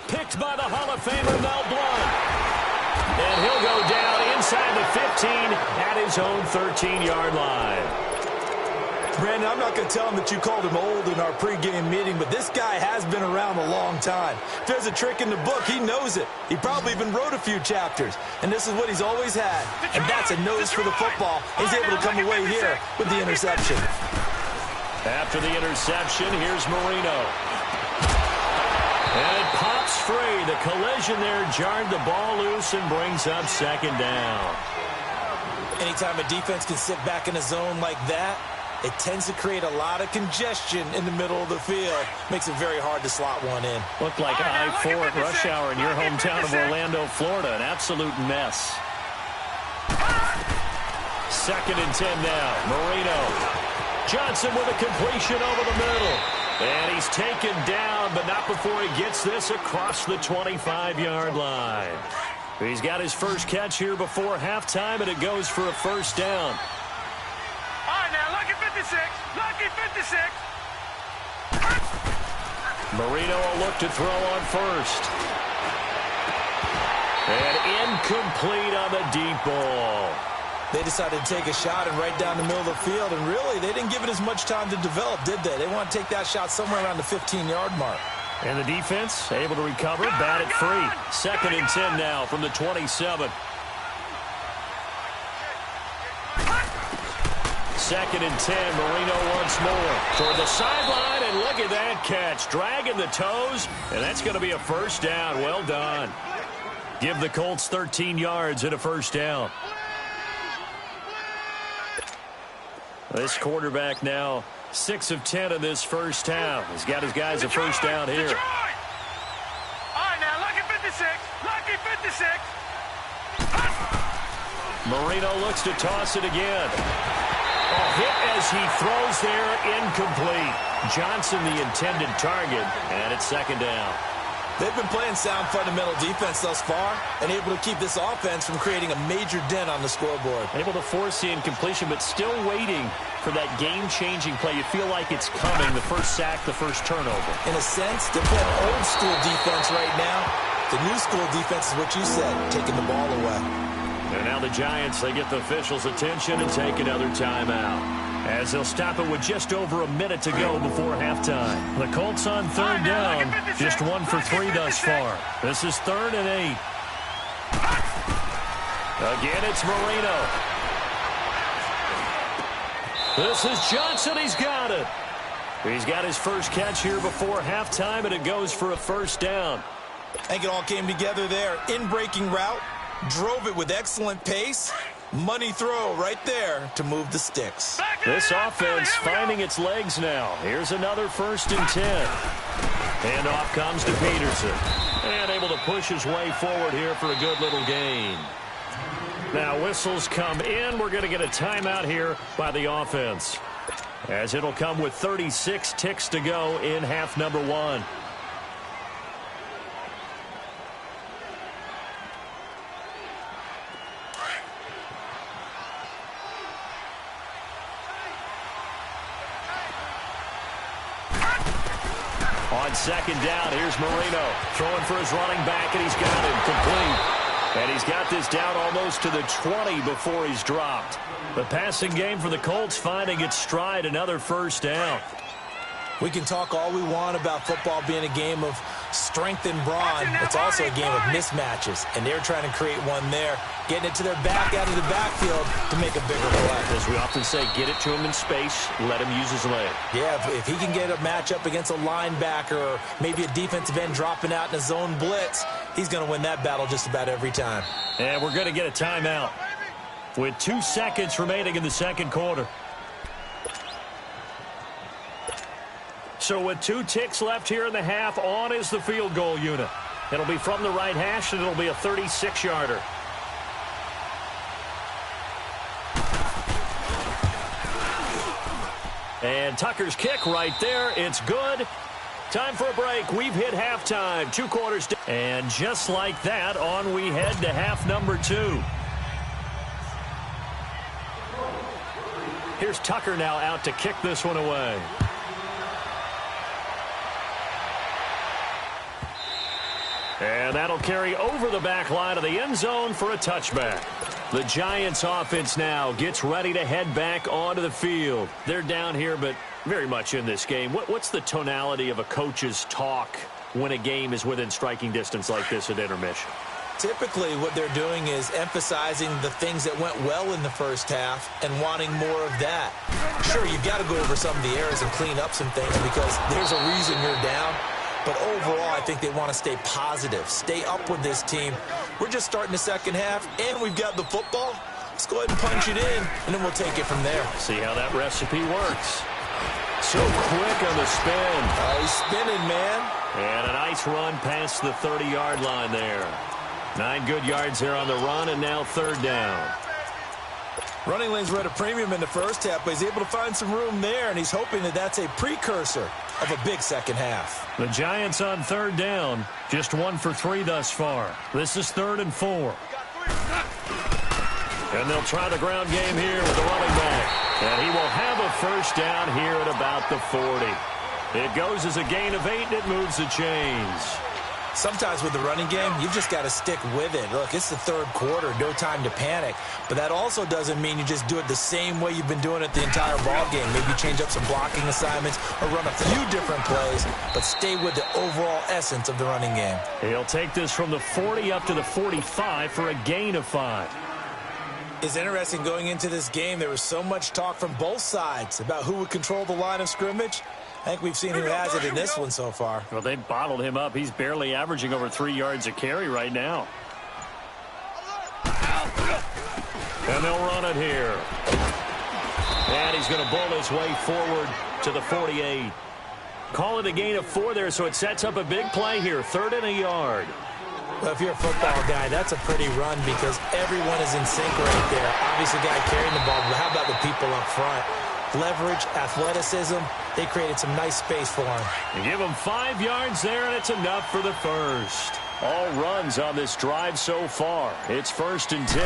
Picked by the Hall of Famer Mel Blount. And he'll go down inside the 15 at his own 13-yard line. Brandon, I'm not going to tell him that you called him old in our pregame meeting, but this guy has been around a long time. If there's a trick in the book, he knows it. He probably even wrote a few chapters, and this is what he's always had. And that's a nose for the football. He's able to come away here with the interception. After the interception, here's Marino. And it pops free. The collision there jarred the ball loose and brings up 2nd down. Anytime a defense can sit back in a zone like that, it tends to create a lot of congestion in the middle of the field. Makes it very hard to slot one in. Looked like I-4 at rush hour in your hometown of Orlando, Florida. An absolute mess. 2nd and 10 now. Marino. Johnson with a completion over the middle. And he's taken down, but not before he gets this across the 25-yard line. He's got his first catch here before halftime, and it goes for a 1st down. All right, now, lucky 56. Lucky 56. Marino will look to throw on 1st. And incomplete on the deep ball. They decided to take a shot and right down the middle of the field, and really, they didn't give it as much time to develop, did they? They want to take that shot somewhere around the 15-yard mark. And the defense able to recover, bat it free. 2nd and 10 now from the 27. 2nd and 10. Marino once more toward the sideline, and look at that catch. Dragging the toes, and that's going to be a first down. Well done. Give the Colts 13 yards and a first down. This quarterback now 6 of 10 in this first half. He's got his guys a first down here. Detroit! All right, now, lucky 56. Lucky 56. Marino looks to toss it again. A hit as he throws there, incomplete. Johnson the intended target, and it's 2nd down. They've been playing sound fundamental defense thus far and able to keep this offense from creating a major dent on the scoreboard. Able to force the incompletion, but still waiting for that game-changing play. You feel like it's coming, the first sack, the first turnover. In a sense, they're playing old-school defense right now. The new-school defense is what you said, taking the ball away. And now the Giants, they get the officials' attention and take another timeout, as they'll stop it with just over a minute to go before halftime. The Colts on 3rd down, just 1 for 3 thus far. This is 3rd and 8. Again, it's Marino. This is Johnson. He's got it. He's got his first catch here before halftime, and it goes for a first down. I think it all came together there. In-breaking route, drove it with excellent pace. Money throw right there to move the sticks. This offense finding its legs now. Here's another 1st and 10. And off comes to Peterson. And able to push his way forward here for a good little gain. Now whistles come in. We're going to get a timeout here by the offense, as it'll come with 36 ticks to go in half number 1. On 2nd down, here's Marino throwing for his running back, and he's got him complete. And he's got this down almost to the 20 before he's dropped. The passing game for the Colts finding its stride, another first down. We can talk all we want about football being a game of strength and brawn. It's also a game of mismatches, and they're trying to create one there, getting it to their back out of the backfield to make a bigger play. As we often say, get it to him in space, let him use his leg. Yeah, if he can get a matchup against a linebacker or maybe a defensive end dropping out in a zone blitz, he's going to win that battle just about every time. And we're going to get a timeout with 2 seconds remaining in the 2nd quarter. So with 2 ticks left here in the half, on is the field goal unit. It'll be from the right hash, and it'll be a 36-yarder. And Tucker's kick right there. It's good. Time for a break. We've hit halftime. 2 quarters. And just like that, on we head to half number 2. Here's Tucker now out to kick this one away. And that'll carry over the back line of the end zone for a touchback. The Giants offense now gets ready to head back onto the field. They're down here, but very much in this game. What's the tonality of a coach's talk when a game is within striking distance like this at intermission? Typically, what they're doing is emphasizing the things that went well in the first half and wanting more of that. Sure, you've got to go over some of the errors and clean up some things because there's a reason you're down. But overall, I think they want to stay positive, stay up with this team. We're just starting the second half, and we've got the football. Let's go ahead and punch it in, and then we'll take it from there. See how that recipe works. So quick on the spin. He's spinning, man. And a nice run past the 30-yard line there. 9 good yards there on the run, and now 3rd down. Running lanes were at a premium in the first half, but he's able to find some room there, and he's hoping that that's a precursor of a big second half. The Giants on 3rd down, just 1 for 3 thus far. This is 3rd and 4. And they'll try the ground game here with the running back. And he will have a first down here at about the 40. It goes as a gain of 8, and it moves the chains. Sometimes with the running game, you've just got to stick with it. Look, it's the 3rd quarter, no time to panic. But that also doesn't mean you just do it the same way you've been doing it the entire ball game. Maybe change up some blocking assignments or run a few different plays, but stay with the overall essence of the running game. He'll take this from the 40 up to the 45 for a gain of 5. It's interesting going into this game. There was so much talk from both sides about who would control the line of scrimmage. I think we've seen who has it in this one so far. Well, they bottled him up. He's barely averaging over 3 yards a carry right now. And they'll run it here. And he's going to bull his way forward to the 48. Call it a gain of 4 there, so it sets up a big play here. 3rd and a yard. Well, if you're a football guy, that's a pretty run because everyone is in sync right there. Obviously, guy carrying the ball, but how about the people up front? Leverage, athleticism, they created some nice space for him. They give him 5 yards there, and it's enough for the first. All runs on this drive so far. It's 1st and 10.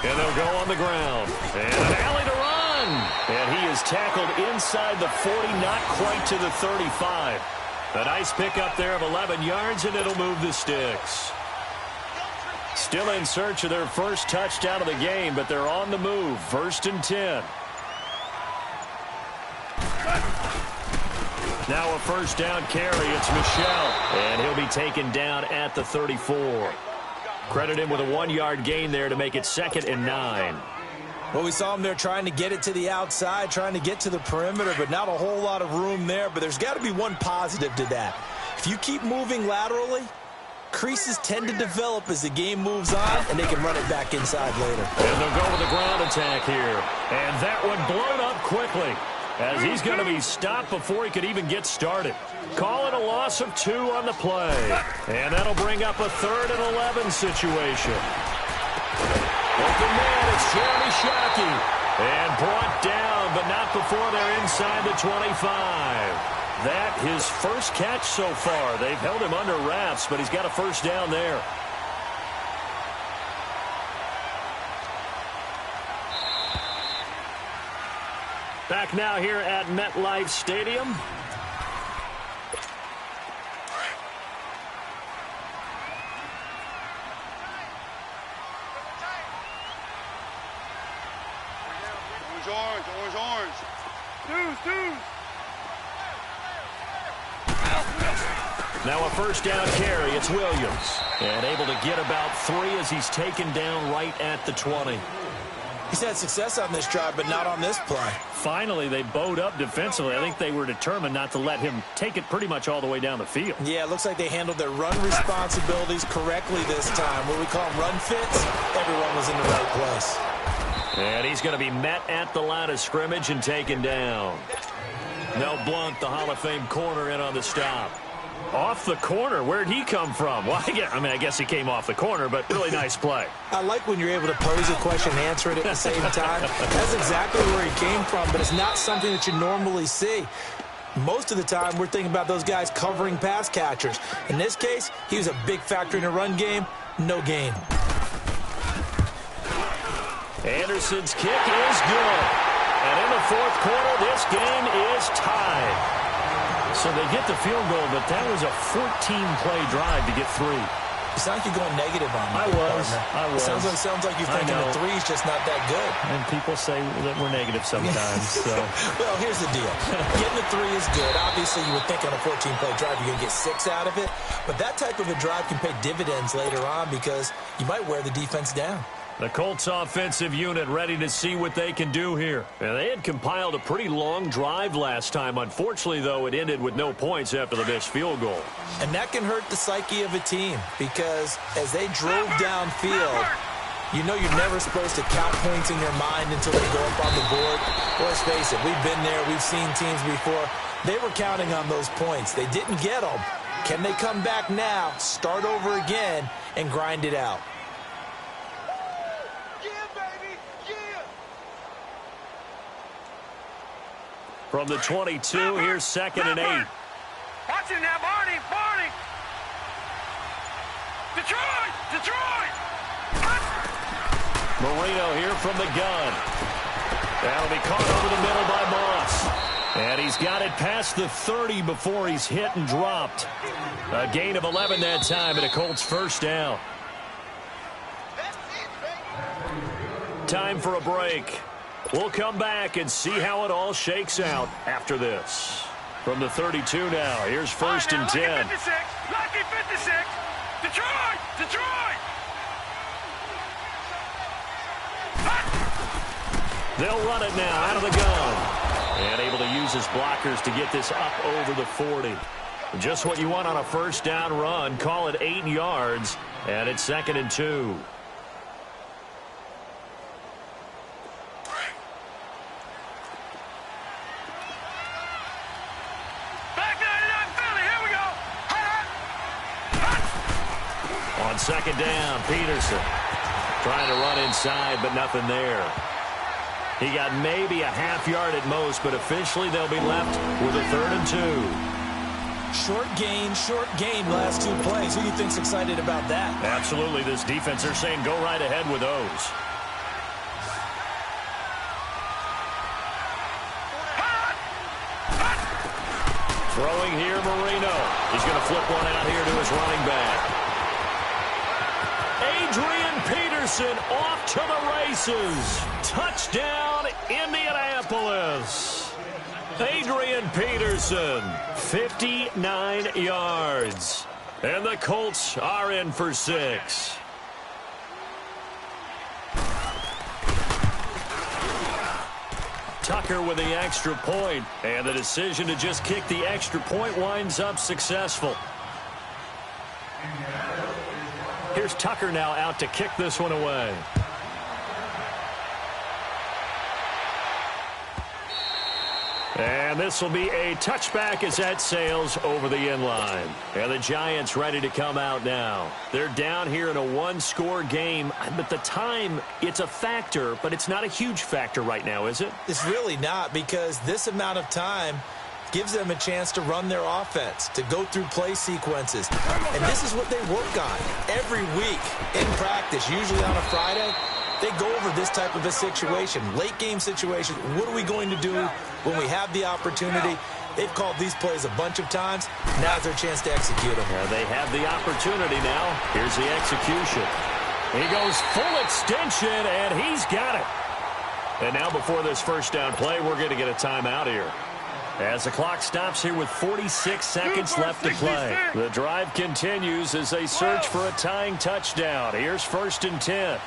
And they'll go on the ground. And an alley to run. And he is tackled inside the 40, not quite to the 35. A nice pickup there of 11 yards, and it'll move the sticks. Still in search of their first touchdown of the game, but they're on the move. 1st and 10. Now a first down carry. It's Michel, and he'll be taken down at the 34. Credit him with a 1-yard gain there to make it 2nd and 9. Well, we saw him there trying to get it to the outside, trying to get to the perimeter, but not a whole lot of room there. But there's got to be one positive to that. If you keep moving laterally, creases tend to develop as the game moves on, and they can run it back inside later. And they'll go with the ground attack here. And that one blown up quickly, as he's going to be stopped before he could even get started. Call it a loss of 2 on the play. And that'll bring up a 3rd and 11 situation. Open man, it's Jeremy Shockey. And brought down, but not before they're inside the 25. That his first catch so far. They've held him under wraps, but he's got a first down there. Back now here at MetLife Stadium. Orange. Deuce. Now a first down carry. It's Williams. And able to get about 3 as he's taken down right at the 20. He's had success on this drive, but not on this play. Finally, they bowed up defensively. I think they were determined not to let him take it pretty much all the way down the field. Yeah, it looks like they handled their run responsibilities correctly this time. What we call them run fits, everyone was in the right place. And he's going to be met at the line of scrimmage and taken down. Mel Blount, the Hall of Fame corner, in on the stop. Off the corner. Where'd he come from? Well, I guess he came off the corner, but really nice play. I like when you're able to pose a question and answer it at the same time. That's exactly where he came from, but it's not something that you normally see. Most of the time, we're thinking about those guys covering pass catchers. In this case, he was a big factor in the run game. No gain. Anderson's kick is good. And in the 4th quarter, this game is tied. So they get the field goal, but that was a 14-play drive to get 3. It sounds like you're going negative on me. I was. It sounds like you're thinking the 3 is just not that good. And people say that we're negative sometimes. So. Well, here's the deal. Getting the 3 is good. Obviously, you would think on a 14-play drive you're going to get 6 out of it. But that type of a drive can pay dividends later on because you might wear the defense down. The Colts offensive unit ready to see what they can do here. And they had compiled a pretty long drive last time. Unfortunately, though, it ended with no points after the missed field goal. And that can hurt the psyche of a team because as they drove downfield, you know you're never supposed to count points in your mind until they go up on the board. Well, let's face it, we've been there. We've seen teams before. They were counting on those points. They didn't get them. Can they come back now, start over again, and grind it out? From the 22, here's 2nd and 8. Watch it now, Barney. Detroit. Marino here from the gun. That'll be caught over the middle by Moss. And he's got it past the 30 before he's hit and dropped. A gain of 11 that time, and a Colts first down. Time for a break. We'll come back and see how it all shakes out after this. From the 32 now, here's 1st and 10. Lucky 56. Detroit. They'll run it now out of the gun. And able to use his blockers to get this up over the 40. Just what you want on a first down run. Call it 8 yards. And it's 2nd and 2. On 2nd down, Peterson trying to run inside, but nothing there. He got maybe a half yard at most, but officially they'll be left with a 3rd and 2. Short gain last 2 plays. Who do you think's excited about that? Absolutely. This defense, they're saying go right ahead with those. Throwing here, Marino. He's going to flip one out here to his running back. Adrian Peterson off to the races. Touchdown, Indianapolis. Adrian Peterson, 59 yards. And the Colts are in for 6. Tucker with the extra point, and the decision to just kick the extra point winds up successful. Here's Tucker now out to kick this one away. And this will be a touchback as that sails over the end line. And the Giants ready to come out now. They're down here in a 1-score game. But the time, it's a factor, but it's not a huge factor right now, is it? It's really not, because this amount of time gives them a chance to run their offense, to go through play sequences. And this is what they work on every week in practice, usually on a Friday. They go over this type of a situation, late game situation. What are we going to do when we have the opportunity? They've called these plays a bunch of times. Now's their chance to execute them. They have the opportunity now. Here's the execution. He goes full extension, and he's got it. And now before this first down play, we're going to get a timeout here. As the clock stops here with 46 seconds left to play. The drive continues as they search for a tying touchdown. Here's 1st and 10.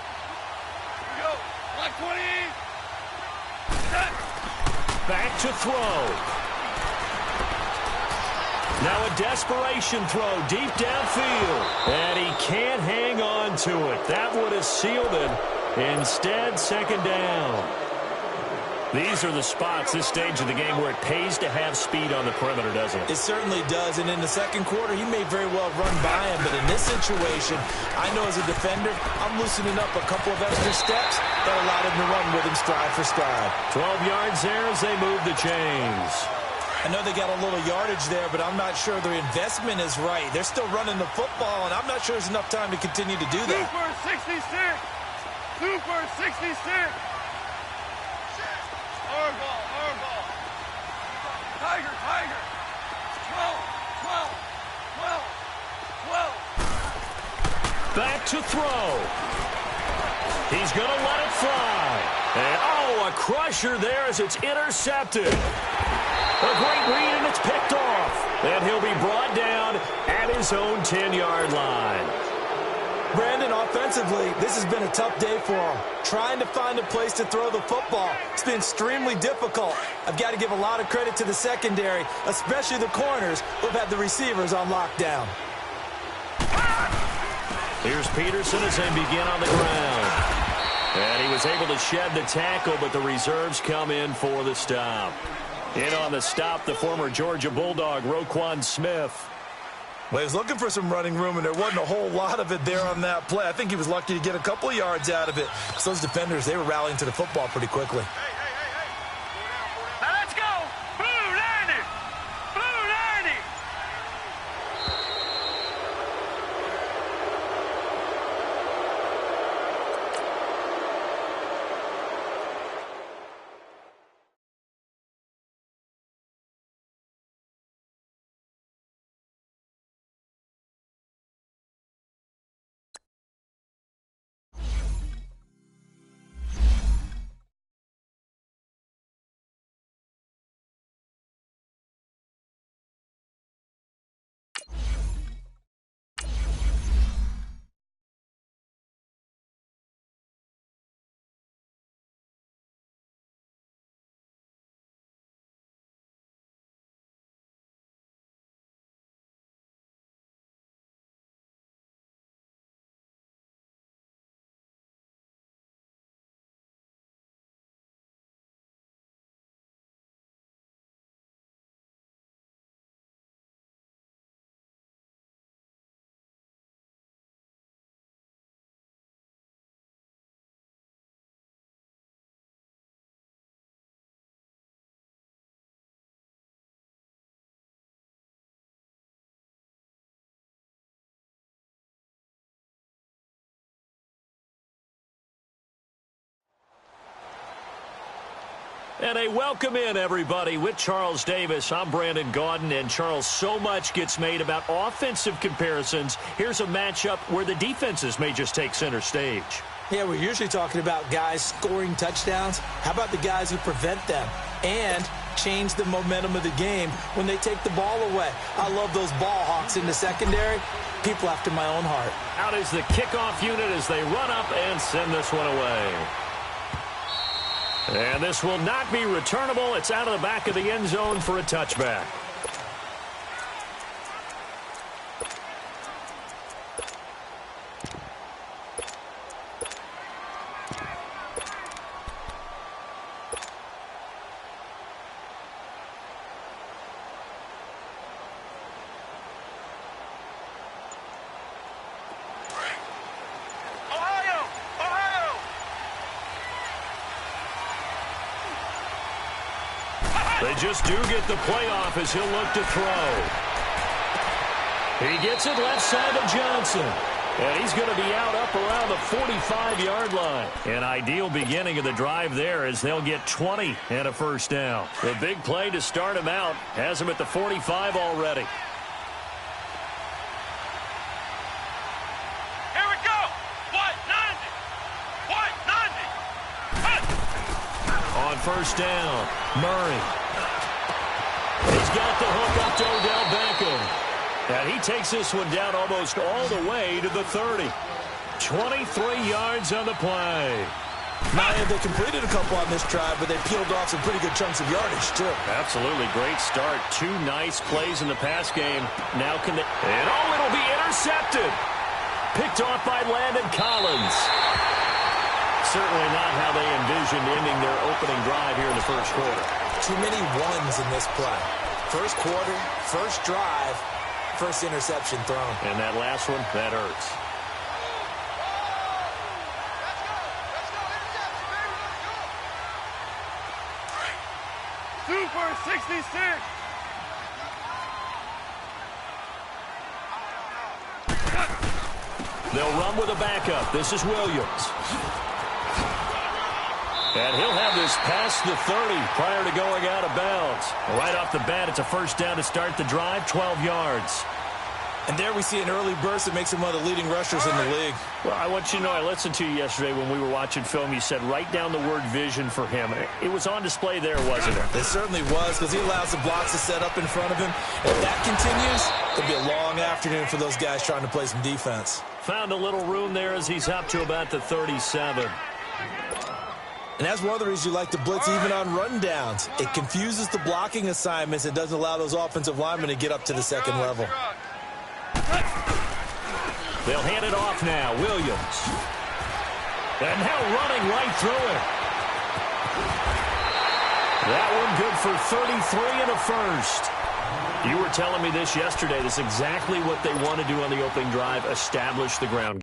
Back to throw. Now a desperation throw deep downfield. And he can't hang on to it. That would have sealed it. Instead, 2nd down. These are the spots, this stage of the game, where it pays to have speed on the perimeter, doesn't it? It certainly does, and in the second quarter, he may very well run by him, but in this situation, I know as a defender, I'm loosening up a couple of extra steps that allowed him to run with him stride for stride. 12 yards there as they move the chains. I know they got a little yardage there, but I'm not sure their investment is right. They're still running the football, and I'm not sure there's enough time to continue to do that. 2 for 66. Our ball. Tiger. 12. Back to throw. He's going to let it fly. And, a crusher there as it's intercepted. A great read, and it's picked off. And he'll be brought down at his own 10-yard line. Brandon, offensively, this has been a tough day for him. Trying to find a place to throw the football. It's been extremely difficult. I've got to give a lot of credit to the secondary, especially the corners who've had the receivers on lockdown. Here's Peterson as they begin on the ground. And he was able to shed the tackle, but the reserves come in for the stop. In on the stop, the former Georgia Bulldog, Roquan Smith. Well, he was looking for some running room, and there wasn't a whole lot of it there on that play. I think he was lucky to get a couple of yards out of it, because those defenders, they were rallying to the football pretty quickly. And a welcome in, everybody, with Charles Davis. I'm Brandon Gaudin, and Charles, so much gets made about offensive comparisons. Here's a matchup where the defenses may just take center stage. Yeah, we're usually talking about guys scoring touchdowns. How about the guys who prevent them and change the momentum of the game when they take the ball away? I love those ball hawks in the secondary. People after my own heart. Out is the kickoff unit as they run up and send this one away. And this will not be returnable. It's out of the back of the end zone for a touchback. They just do get the playoff as he'll look to throw. He gets it left side of Johnson. And he's going to be out up around the 45-yard line. An ideal beginning of the drive there as they'll get 20 and a first down. The big play to start him out has him at the 45 already. Here we go. White 90. On first down, Murray. He's got the hook up to Odell Beckham. And he takes this one down almost all the way to the 30. 23 yards on the play. Now, they completed a couple on this drive, but they peeled off some pretty good chunks of yardage, too. Absolutely great start. Two nice plays in the pass game. Now can they... And oh, it'll be intercepted. Picked off by Landon Collins. Certainly not how they envisioned ending their opening drive here in the first quarter. Too many ones in this play. First quarter, first drive, first interception thrown. And that last one, that hurts. Super 66. They'll run with a backup. This is Williams. And he'll have this past the 30 prior to going out of bounds. Right off the bat, it's a first down to start the drive, 12 yards. And there we see an early burst that makes him one of the leading rushers in the league. Well, I want you to know, I listened to you yesterday when we were watching film. You said write down the word vision for him. It was on display there, wasn't it? It certainly was, because he allows the blocks to set up in front of him. If that continues, it'll be a long afternoon for those guys trying to play some defense. Found a little room there as he's up to about the 37. And that's one of the reasons you like to blitz even on rundowns. It confuses the blocking assignments and doesn't allow those offensive linemen to get up to the second level. They'll hand it off now. Williams. And now running right through it. That one good for 33 and a first. You were telling me this yesterday. This is exactly what they want to do on the opening drive, establish the ground.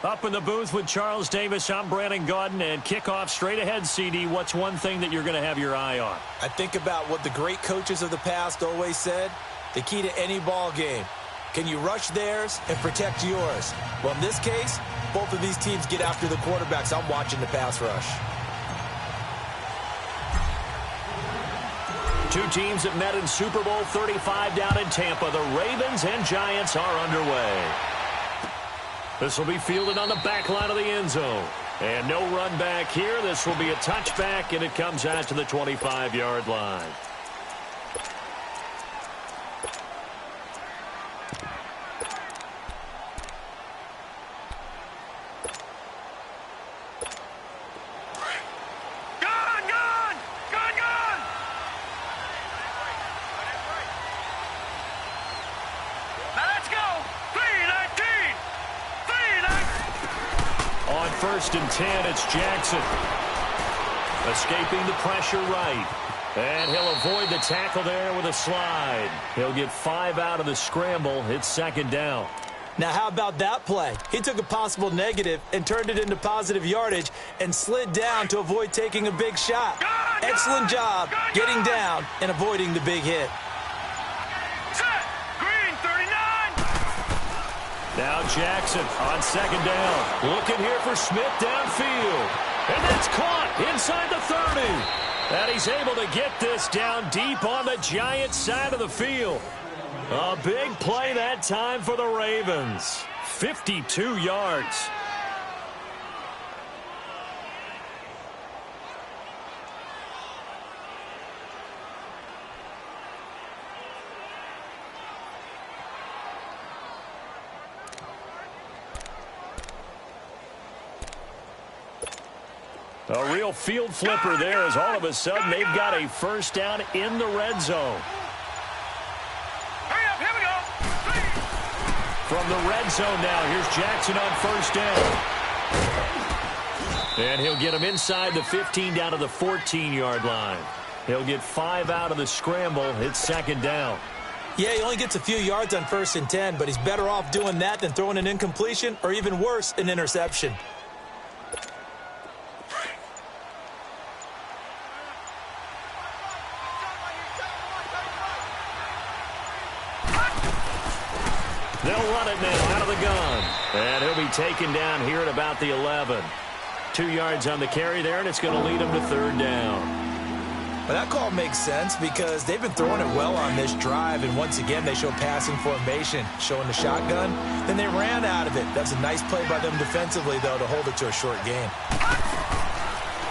Up in the booth with Charles Davis, I'm Brandon Gaudin, and kickoff straight ahead, CD. What's one thing that you're going to have your eye on? I think about what the great coaches of the past always said. The key to any ball game. Can you rush theirs and protect yours? Well, in this case, both of these teams get after the quarterbacks. I'm watching the pass rush. Two teams that met in Super Bowl 35 down in Tampa. The Ravens and Giants are underway. This will be fielded on the back line of the end zone. And no run back here. This will be a touchback, and it comes out to the 25-yard line. First and 10, it's Jackson. Escaping the pressure right. And he'll avoid the tackle there with a slide. He'll get 5 out of the scramble. It's second down. Now, how about that play? He took a possible negative and turned it into positive yardage and slid down to avoid taking a big shot. Excellent job getting down and avoiding the big hit. Now Jackson on second down. Looking here for Smith downfield. And that's caught inside the 30. And he's able to get this down deep on the Giants side of the field. A big play that time for the Ravens. 52 yards. A real field flipper there as all of a sudden they've got a first down in the red zone. Hurry up, here we go. From the red zone now, here's Jackson on first down. And he'll get him inside the 15 down to the 14-yard line. He'll get 5 out of the scramble. It's second down. Yeah, he only gets a few yards on first and 10, but he's better off doing that than throwing an incompletion or even worse, an interception. They'll run it now out of the gun. And he'll be taken down here at about the 11. 2 yards on the carry there, and it's going to lead him to third down. Well, that call makes sense because they've been throwing it well on this drive, and once again they show passing formation, showing the shotgun. Then they ran out of it. That's a nice play by them defensively, though, to hold it to a short gain.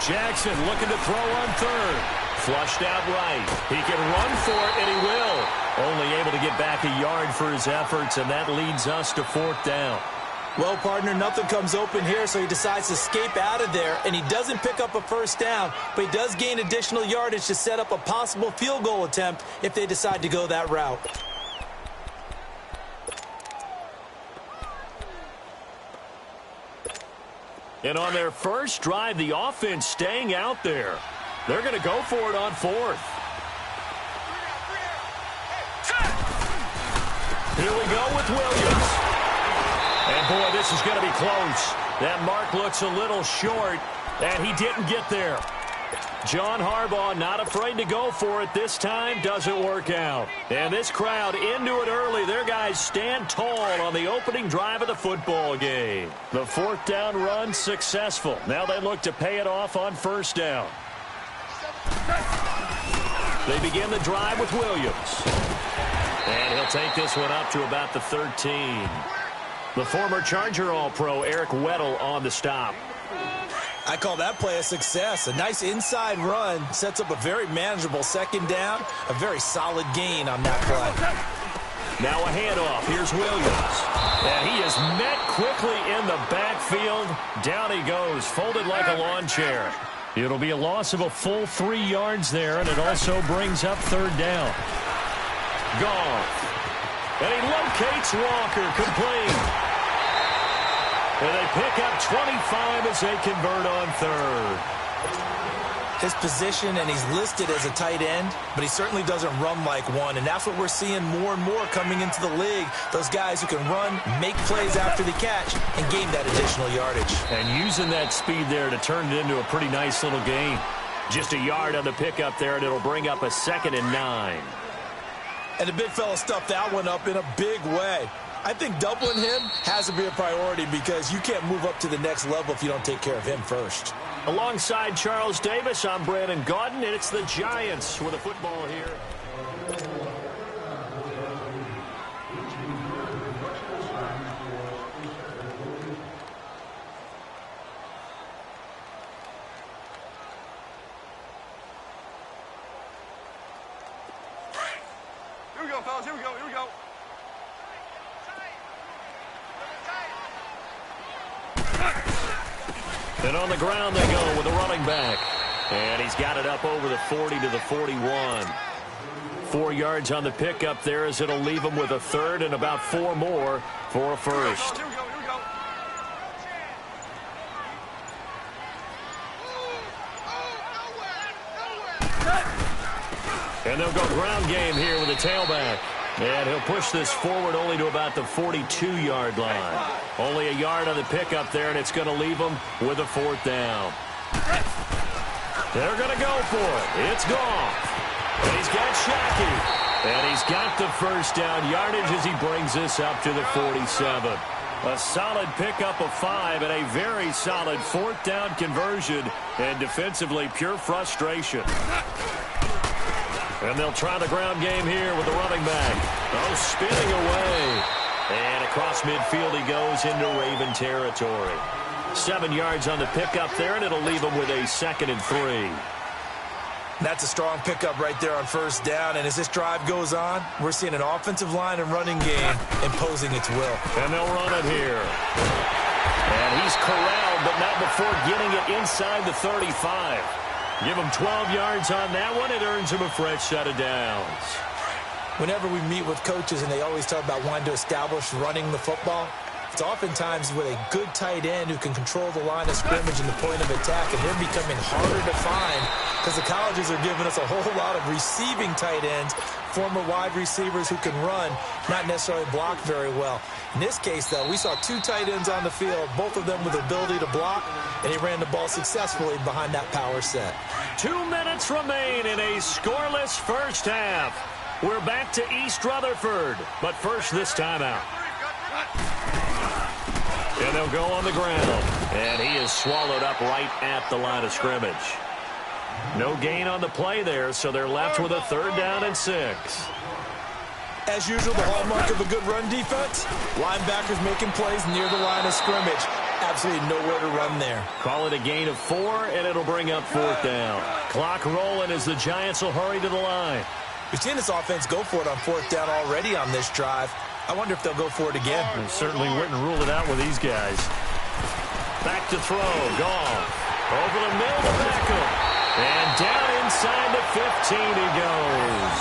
Jackson looking to throw on third. Flushed out right. He can run for it, and he will. Only able to get back a yard for his efforts, and that leads us to fourth down. Well, partner, nothing comes open here, so he decides to escape out of there, and he doesn't pick up a first down, but he does gain additional yardage to set up a possible field goal attempt if they decide to go that route. And on their first drive, the offense staying out there. They're going to go for it on fourth. Here we go with Williams. And, boy, this is going to be close. That mark looks a little short, and he didn't get there. John Harbaugh not afraid to go for it this time. Doesn't work out. And this crowd into it early. Their guys stand tall on the opening drive of the football game. The fourth down run successful. Now they look to pay it off on first down. They begin the drive with Williams. And he'll take this one up to about the 13. The former Charger All-Pro Eric Weddle on the stop. I call that play a success. A nice inside run sets up a very manageable second down. A very solid gain on that play. Now a handoff. Here's Williams. And he is met quickly in the backfield. Down he goes, folded like a lawn chair. It'll be a loss of a full 3 yards there, and it also brings up third down. Goff. And he locates Walker, complete. And they pick up 25 as they convert on third. his position, and he's listed as a tight end, but he certainly doesn't run like one, and that's what we're seeing more and more coming into the league. Those guys who can run, make plays after the catch, and gain that additional yardage. And using that speed there to turn it into a pretty nice little gain. Just a yard on the pickup there, and it'll bring up a 2nd and 9. And the big fella stuffed that one up in a big way. I think doubling him has to be a priority because you can't move up to the next level if you don't take care of him first. Alongside Charles Davis, I'm Brandon Gaudin, and it's the Giants with a football here. Here we go, fellas. Here we go. Here we go. And on the ground they go with a running back. And he's got it up over the 40 to the 41. 4 yards on the pickup there as it'll leave him with a 3rd and about 4 more for a first. Here we go. Here we go. And they'll go ground game here with a tailback. And he'll push this forward only to about the 42-yard line. Only a yard on the pickup there, and it's going to leave him with a 4th down. They're going to go for it. It's gone. And he's got Shockey. And he's got the first down yardage as he brings this up to the 47. A solid pickup of 5 and a very solid 4th down conversion. And defensively, pure frustration. And they'll try the ground game here with the running back. Oh, spinning away. And across midfield he goes into Raven territory. 7 yards on the pickup there, and it'll leave him with a 2nd and 3. That's a strong pickup right there on first down. And as this drive goes on, we're seeing an offensive line and running game imposing its will. And they'll run it here. And he's corralled, but not before getting it inside the 35. Give him 12 yards on that one. It earns him a fresh set of downs. Whenever we meet with coaches and they always talk about wanting to establish running the football, it's oftentimes with a good tight end who can control the line of scrimmage and the point of attack, and they're becoming harder to find because the colleges are giving us a whole lot of receiving tight ends, former wide receivers who can run, not necessarily block very well. In this case, though, we saw 2 tight ends on the field, both of them with the ability to block, and he ran the ball successfully behind that power set. 2 minutes remain in a scoreless first half. We're back to East Rutherford, but first this timeout. And they'll go on the ground, and he is swallowed up right at the line of scrimmage. No gain on the play there, so they're left with a 3rd down and 6. As usual, the hallmark of a good run defense, linebackers making plays near the line of scrimmage. Absolutely nowhere to run there. Call it a gain of 4, and it'll bring up 4th down. Clock rolling as the Giants will hurry to the line. We've seen this offense go for it on 4th down already on this drive. I wonder if they'll go for it again. They certainly wouldn't rule it out with these guys. Back to throw. Gone. Over the middle to Beckham. And down inside the 15 he goes.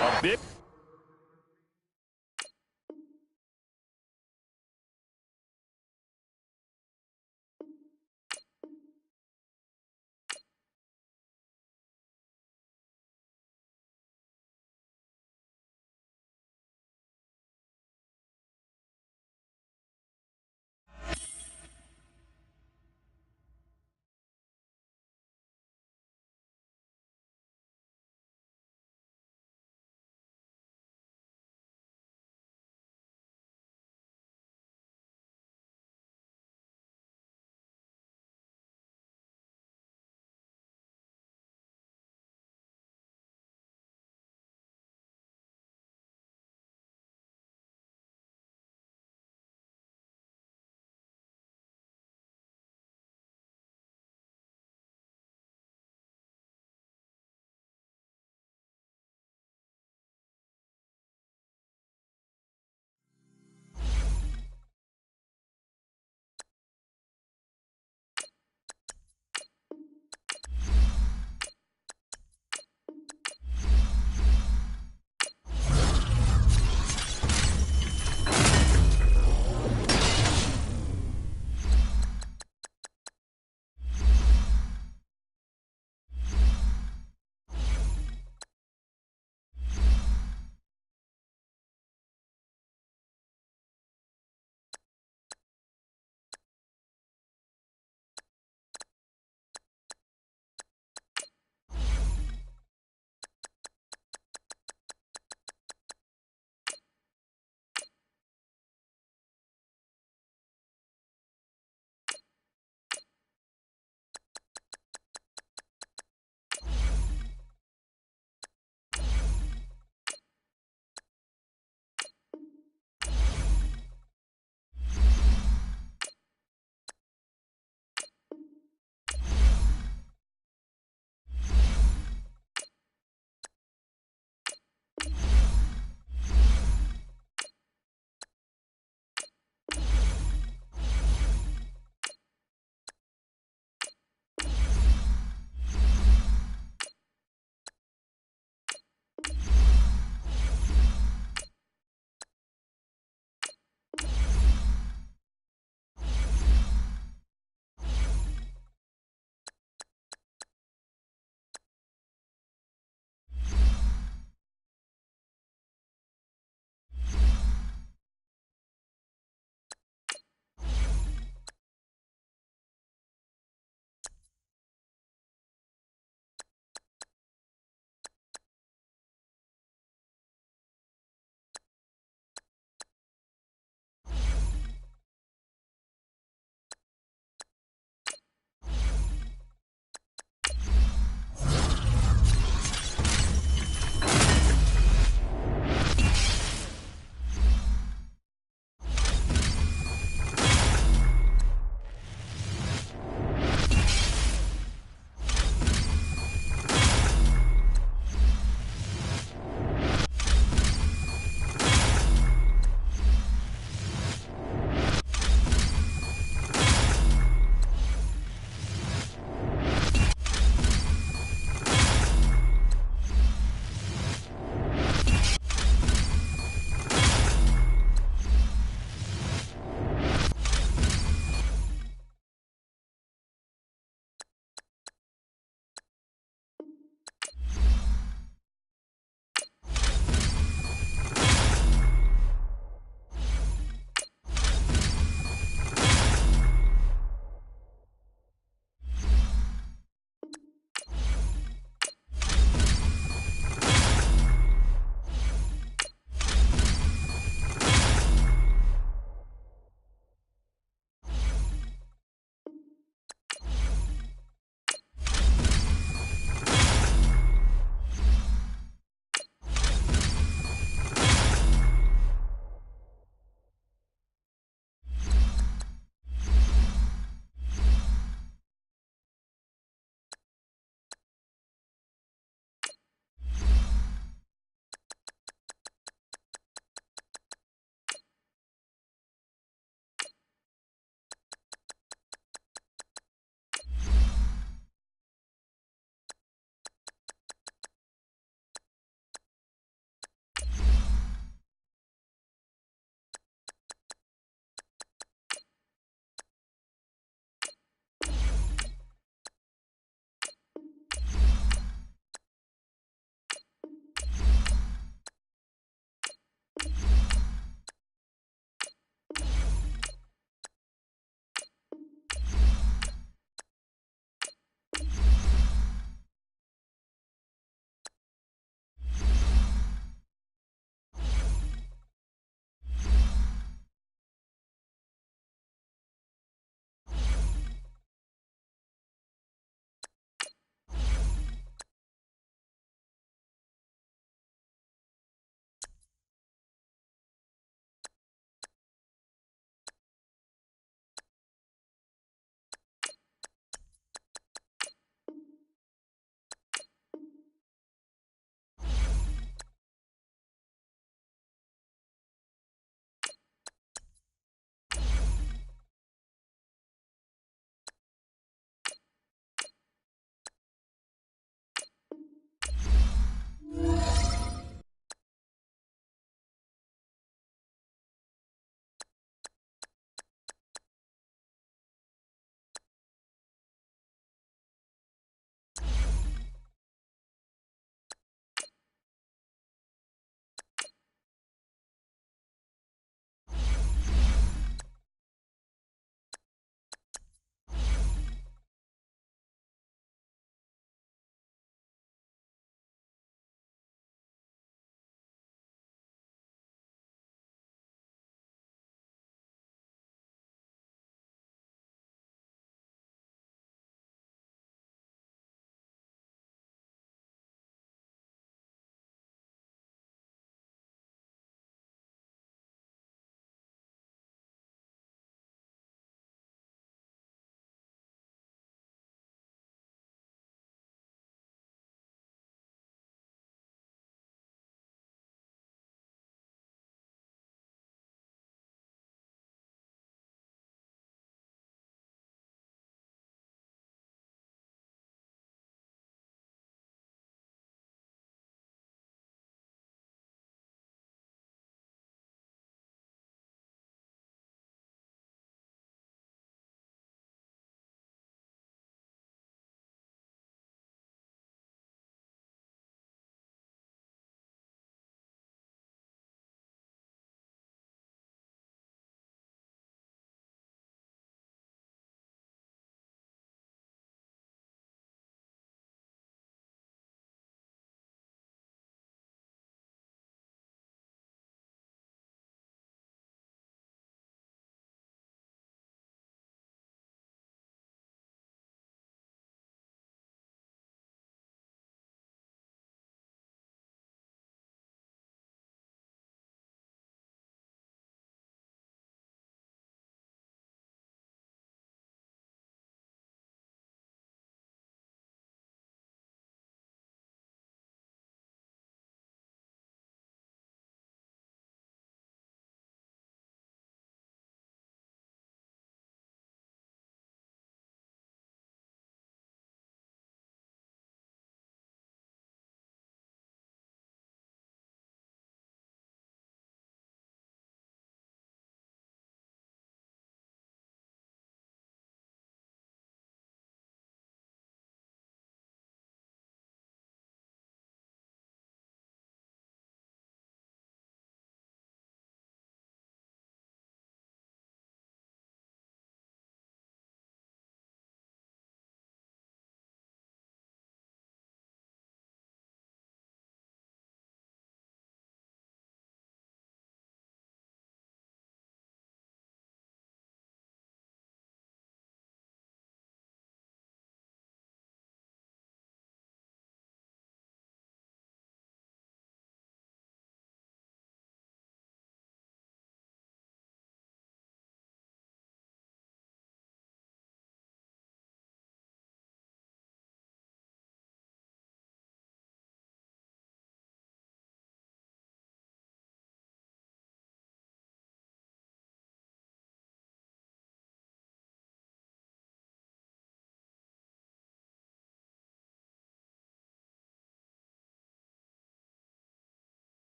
A big...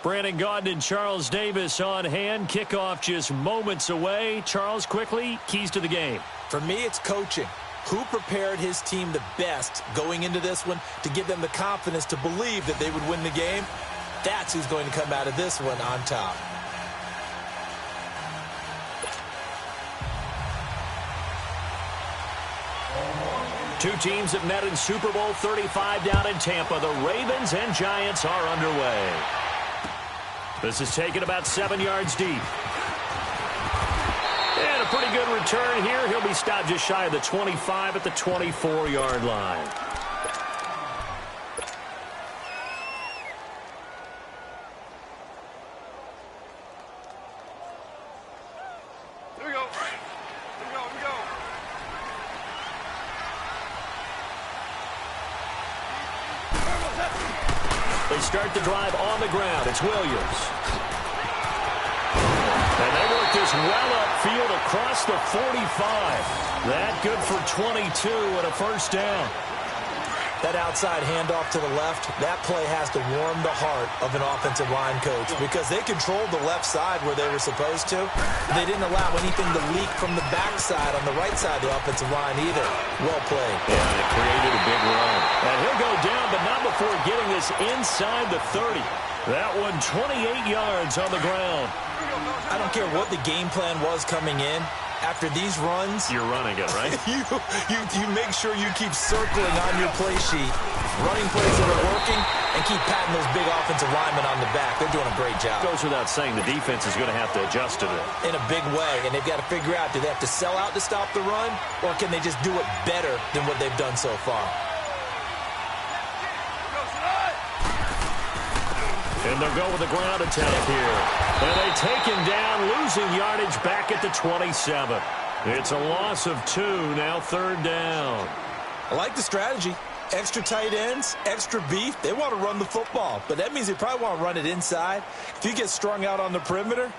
Brandon Gaudin and Charles Davis on hand. Kickoff just moments away. Charles, quickly, keys to the game. For me, it's coaching. Who prepared his team the best going into this one to give them the confidence to believe that they would win the game? That's who's going to come out of this one on top. Two teams that met in Super Bowl 35 down in Tampa. The Ravens and Giants are underway. This is taken about 7 yards deep. And a pretty good return here. He'll be stopped just shy of the 25 at the 24-yard line. Here we go. Here we go. Here we go. They start the drive on the ground. It's Williams. And they work this well upfield across the 45. That good for 22 and a first down. That outside handoff to the left, that play has to warm the heart of an offensive line coach because they controlled the left side where they were supposed to. They didn't allow anything to leak from the backside on the right side of the offensive line either. Well played. Yeah, and it created a big run. And he'll go down, but not before getting this inside the 30. That one 28 yards on the ground. I don't care what the game plan was coming in. After these runs, you're running it, right? you make sure you keep circling on your play sheet, running plays that are working, and keep patting those big offensive linemen on the back. They're doing a great job. Goes without saying the defense is going to have to adjust to it. In a big way, and they've got to figure out, do they have to sell out to stop the run, or can they just do it better than what they've done so far? And they'll go with a ground attack here. And they take him down, losing yardage back at the 27. It's a loss of 2, now third down. I like the strategy. Extra tight ends, extra beef. They want to run the football, but that means they probably want to run it inside. If you get strung out on the perimeter,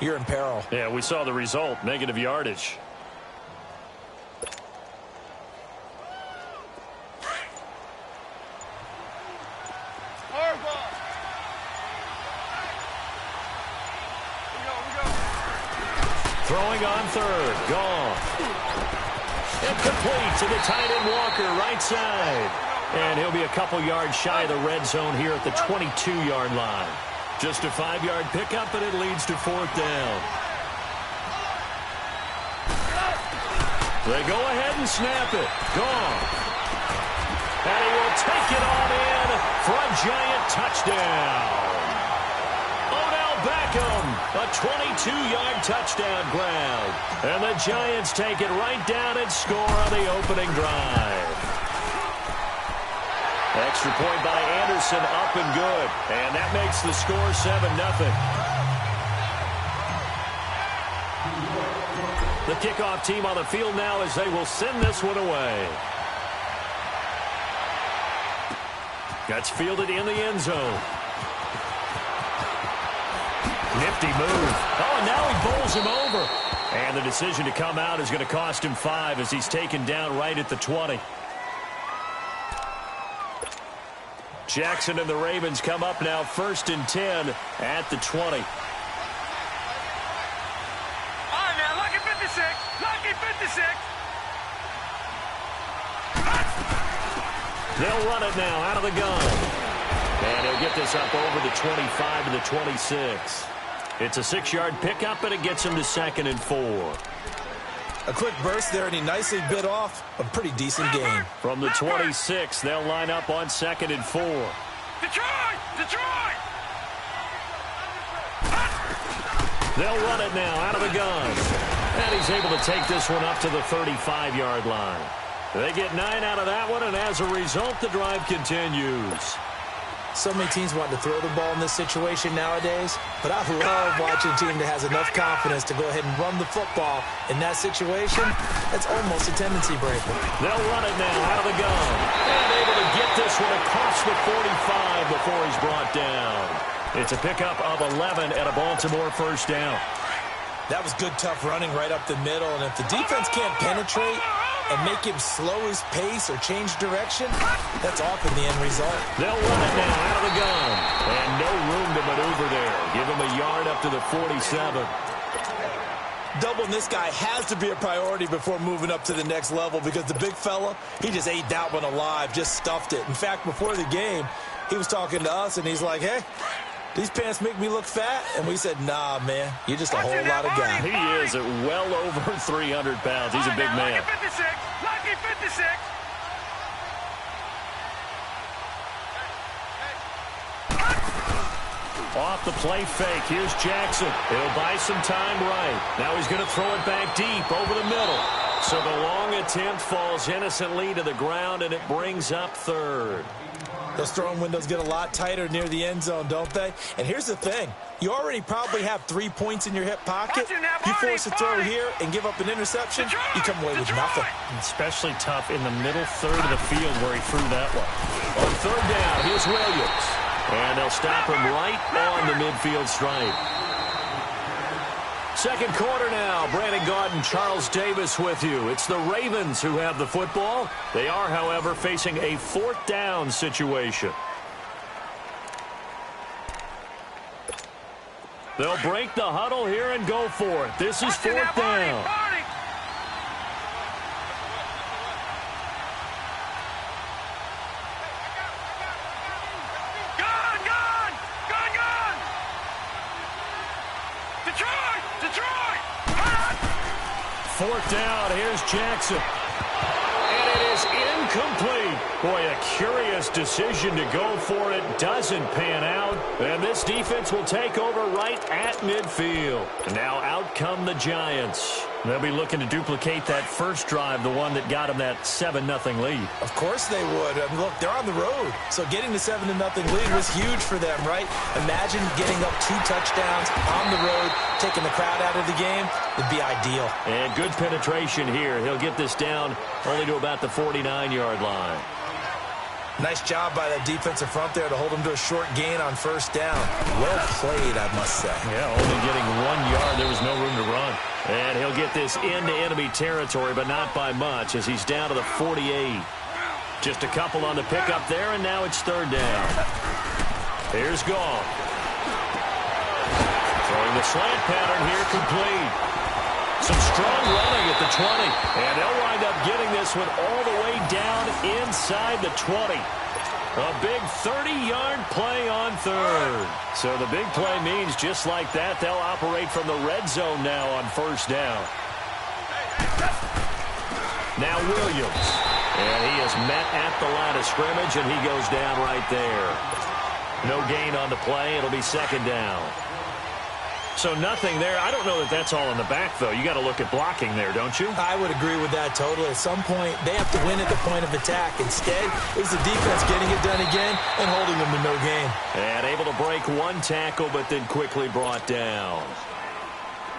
you're in peril. Yeah, we saw the result, negative yardage. Throwing on third. Goff. Incomplete to the tight end Walker, right side. And he'll be a couple yards shy of the red zone here at the 22-yard line. Just a 5-yard pickup, and it leads to fourth down. They go ahead and snap it. Goff. And he will take it on in for a Giant touchdown. Beckham, a 22-yard touchdown grab. And the Giants take it right down and score on the opening drive. Extra point by Anderson, up and good. And that makes the score 7-0. The kickoff team on the field now as they will send this one away. That's fielded in the end zone. Nifty move. Oh, and now he bowls him over. And the decision to come out is going to cost him 5 as he's taken down right at the 20. Jackson and the Ravens come up now 1st and 10 at the 20. All right, now, lucky 56. Lucky 56. They'll run it now out of the gun. And he'll get this up over the 25 to the 26. It's a 6-yard pickup, and it gets him to 2nd and 4. A quick burst there, and he nicely bit off a pretty decent gain. From the 26, they'll line up on 2nd and 4. Detroit! Detroit! They'll run it now out of the gun. And he's able to take this one up to the 35-yard line. They get 9 out of that one, and as a result, the drive continues. So many teams want to throw the ball in this situation nowadays, but I love watching a team that has enough confidence to go ahead and run the football in that situation. That's almost a tendency breaker. They'll run it now out of the gun. And able to get this one across the 45 before he's brought down. It's a pickup of 11 and a Baltimore first down. That was good, tough running right up the middle, and if the defense can't penetrate, and make him slow his pace or change direction, that's often the end result. They'll run it now out of the gun. And no room to maneuver there. Give him a yard up to the 47. Doubling this guy has to be a priority before moving up to the next level because the big fella, he just ate that one alive, just stuffed it. In fact, before the game, he was talking to us, and he's like, hey, these pants make me look fat? And we said, nah, man, you're just a whole lot of guy. He is at well over 300 pounds. He's a big man. Lucky 56. Off the play fake. Here's Jackson. He'll buy some time right. Now he's going to throw it back deep over the middle. So the long attempt falls innocently to the ground, and it brings up third. Those throwing windows get a lot tighter near the end zone, don't they? And here's the thing. You already probably have 3 points in your hip pocket. You force a throw here and give up an interception, you come away with nothing. Especially tough in the middle third of the field where he threw that one. On third down, here's Williams. And they'll stop him right on the midfield stripe. Second quarter now. Brandon Gaudin, Charles Davis with you. It's the Ravens who have the football. They are, however, facing a fourth down situation. They'll break the huddle here and go for it. This is fourth down. Fourth down, here's Jackson. And it is incomplete. Boy, a curious decision to go for it. Doesn't pan out. And this defense will take over right at midfield. And now out come the Giants. They'll be looking to duplicate that first drive, the one that got them that 7-0 lead. Of course they would. I mean, look, they're on the road. So getting the 7-0 lead was huge for them, right? Imagine getting up 2 touchdowns on the road, taking the crowd out of the game. It'd be ideal. And good penetration here. He'll get this down only to about the 49-yard line. Nice job by that defensive front there to hold him to a short gain on first down. Well played, I must say. Yeah, only getting 1 yard. There was no room to run. And he'll get this into enemy territory, but not by much as he's down to the 48. Just a couple on the pickup there, and now it's third down. Here's Gall. Throwing the slant pattern here complete. Some strong running at the 20. And they'll wind up getting this one all the way down inside the 20. A big 30-yard play on third. So the big play means just like that, they'll operate from the red zone now on first down. Now Williams. And he is met at the line of scrimmage, and he goes down right there. No gain on the play. It'll be second down. So nothing there. I don't know that that's all in the back, though. You got to look at blocking there, don't you? I would agree with that totally. At some point, they have to win at the point of attack. Instead, it was the defense getting it done again and holding them to no gain. And able to break one tackle, but then quickly brought down.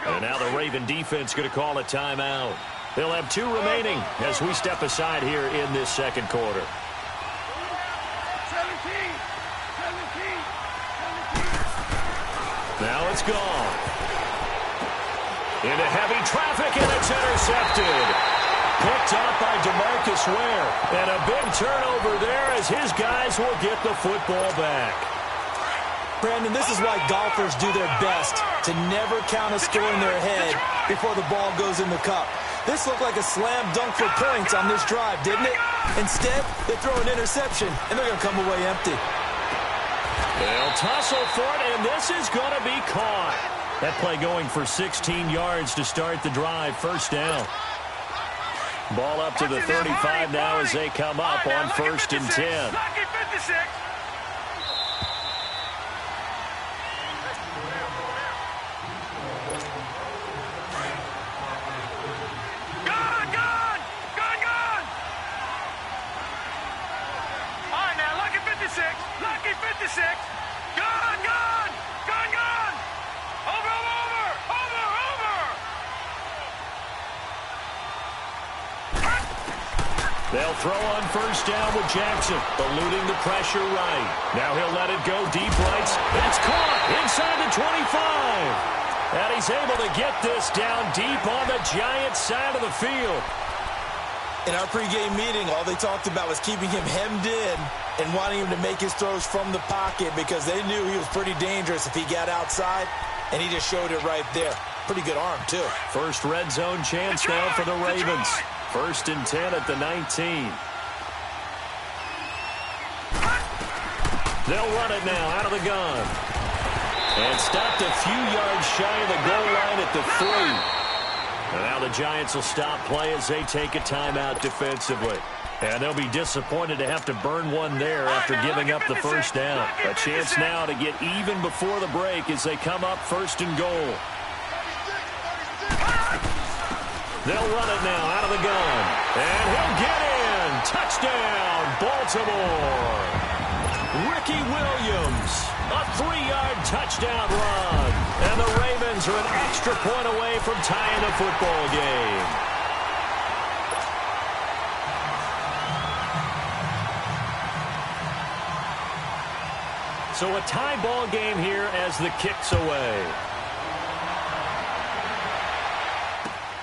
And now the Raven defense going to call a timeout. They'll have 2 remaining as we step aside here in this second quarter. Now it's gone. Into heavy traffic, and it's intercepted. Picked up by DeMarcus Ware. And a big turnover there as his guys will get the football back. Brandon, this is why golfers do their best to never count a score in their head before the ball goes in the cup. This looked like a slam dunk for points on this drive, didn't it? Instead, they throw an interception, and they're going to come away empty. They'll tussle for it, and this is going to be caught. That play going for 16 yards to start the drive. First down. Ball up to the 35 now as they come up on first and 10. Lucky 56. Gone. Over. They'll throw on first down with Jackson, eluding the pressure right. Now he'll let it go deep right. It's caught inside the 25. And he's able to get this down deep on the Giants side of the field. In our pregame meeting, all they talked about was keeping him hemmed in and wanting him to make his throws from the pocket because they knew he was pretty dangerous if he got outside, and he just showed it right there. Pretty good arm, too. First red zone chance now for the Ravens. 1st and 10 at the 19. They'll run it now out of the gun. And stopped a few yards shy of the goal line at the 3. And now the Giants will stop play as they take a timeout defensively. And they'll be disappointed to have to burn one there after giving up the first down. A chance now to get even before the break as they come up 1st and goal. They'll run it now out of the gun. And he'll get in. Touchdown, Baltimore. Ricky Williams, a 3-yard touchdown run. And the Ravens are an extra point away from tying the football game. So a tie ball game here as the kick's away.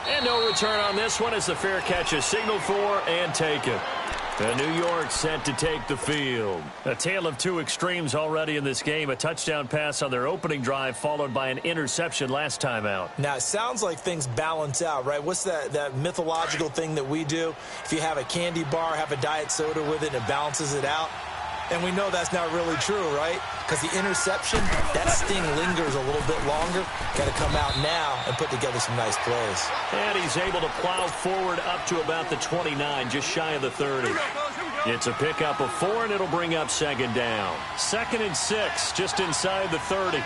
And no return on this one as the fair catch is signaled for and taken. And New York set to take the field. A tale of two extremes already in this game. A touchdown pass on their opening drive followed by an interception last time out. Now, it sounds like things balance out, right? What's that mythological thing that we do? If you have a candy bar, have a diet soda with it, and it balances it out. And we know that's not really true, right? Because the interception, that sting lingers a little bit longer. Got to come out now and put together some nice plays. And he's able to plow forward up to about the 29, just shy of the 30. It's a pickup of 4, and it'll bring up 2nd down. 2nd and 6, just inside the 30.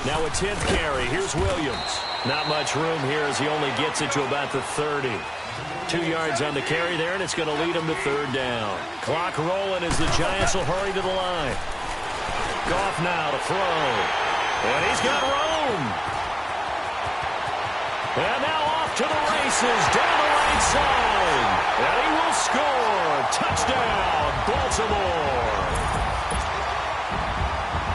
Now a 10th carry. Here's Williams. Not much room here as he only gets it to about the 30. 2 yards on the carry there, and it's going to lead him to 3rd down. Clock rolling as the Giants will hurry to the line. Goff now to throw. And he's got room. And now off to the races down the right side. And he will score. Touchdown, Baltimore.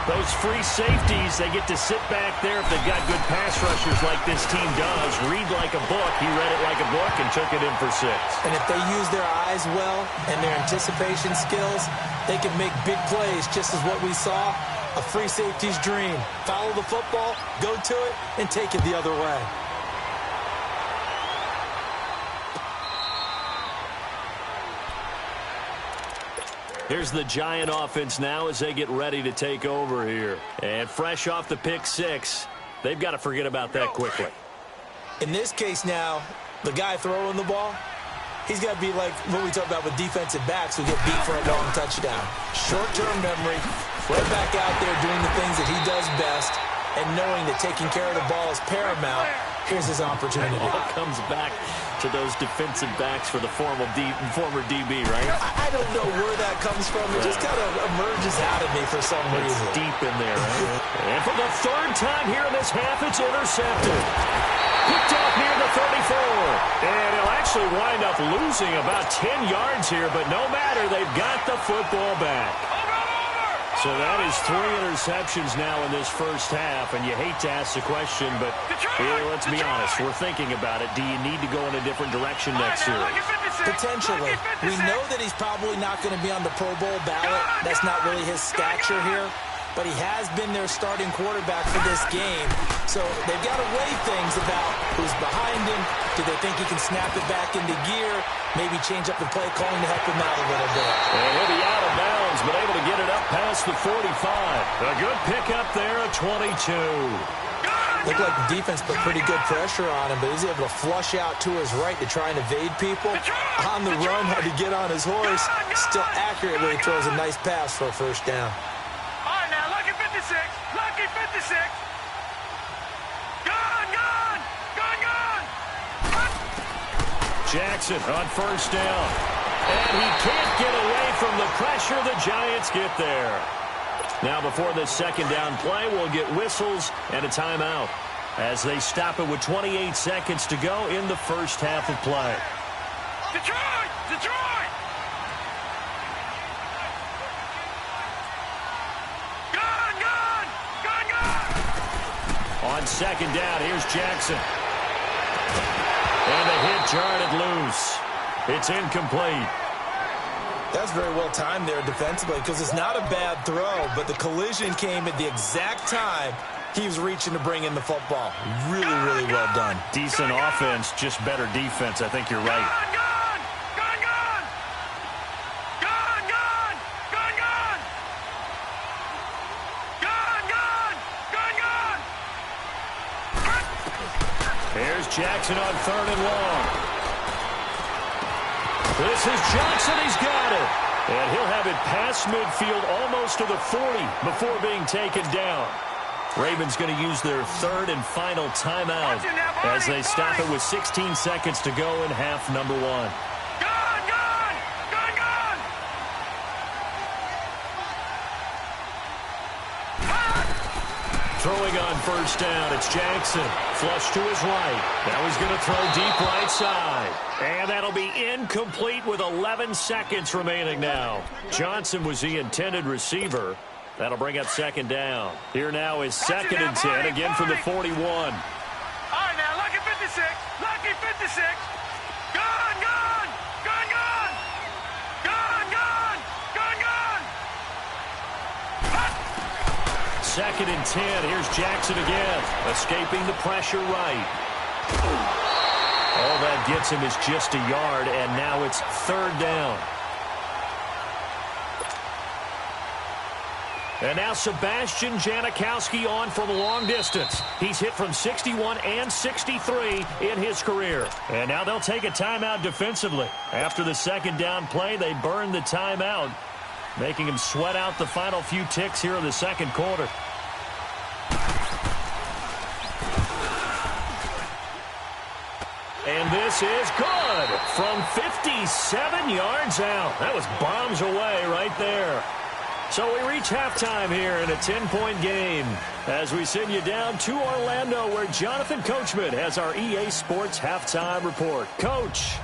Those free safeties, they get to sit back there if they've got good pass rushers like this team does. Read like a book. He read it like a book and took it in for 6. And if they use their eyes well and their anticipation skills, they can make big plays, just as what we saw. A free safety's dream. Follow the football, go to it, and take it the other way. Here's the Giant offense now as they get ready to take over here. And fresh off the pick 6, they've got to forget about that quickly. In this case now, the guy throwing the ball, he's got to be like what we talk about with defensive backs who get beat for a long touchdown. Short-term memory, right back out there doing the things that he does best, and knowing that taking care of the ball is paramount. Here's his opportunity. It all comes back to those defensive backs for the former DB, right? I don't know where that comes from. It just kind of emerges out of me for some reason. It's deep in there, right? And for the 3rd time here in this half, it's intercepted. Picked off near the 34. And he'll actually wind up losing about 10 yards here, but no matter, they've got the football back. So that is 3 interceptions now in this first half, and you hate to ask the question, but let's be honest, we're thinking about it. Do you need to go in a different direction next series? Potentially. We know that he's probably not going to be on the Pro Bowl ballot. That's not really his stature here. But he has been their starting quarterback for this game. So they've got to weigh things about who's behind him. Do they think he can snap it back into gear? Maybe change up the play calling to help him out a little bit. And he'll be out of bounds, but able to get it up past the 45. A good pickup there at 22. Looked like the defense put pretty good pressure on him, but he's able to flush out to his right to try and evade people. On the run, had to get on his horse. Still accurately throws a nice pass for a 1st down. All right, now, lucky 56. Lucky 56. Gone. Jackson on 1st down. And he can't get away from the pressure. The Giants get there. Now before this 2nd down play, we'll get whistles and a timeout as they stop it with 28 seconds to go in the first half of play. Detroit! Gone! On 2nd down, here's Jackson. And the hit jarred it loose. It's incomplete. That's very well timed there defensively because it's not a bad throw, but the collision came at the exact time he was reaching to bring in the football. Really, really well done. Decent offense, just better defense. I think you're right. Here's Jackson on 3rd and long. This is Johnson. He's got it. And he'll have it past midfield almost to the 40 before being taken down. Ravens going to use their 3rd and final timeout as they stop it with 16 seconds to go in half number 1. Throwing on 1st down, it's Jackson. Flush to his right. Now he's going to throw deep right side. And that'll be incomplete with 11 seconds remaining now. Johnson was the intended receiver. That'll bring up 2nd down. Here now is 2nd and 10, again from the 41. All right, now, lucky 56. Lucky 56. Gone, gone. Gone, gone. Gone, gone. Gone, gone. 2nd and 10. Here's Jackson again. Escaping the pressure right. All that gets him is just a yard, and now it's 3rd down. And now Sebastian Janikowski on from a long distance. He's hit from 61 and 63 in his career. And now they'll take a timeout defensively. After the 2nd down play, they burn the timeout, making him sweat out the final few ticks here in the 2nd quarter. And this is good from 57 yards out. That was bombs away right there. So we reach halftime here in a 10-point game as we send you down to Orlando where Jonathan Coachman has our EA Sports halftime report. Coach.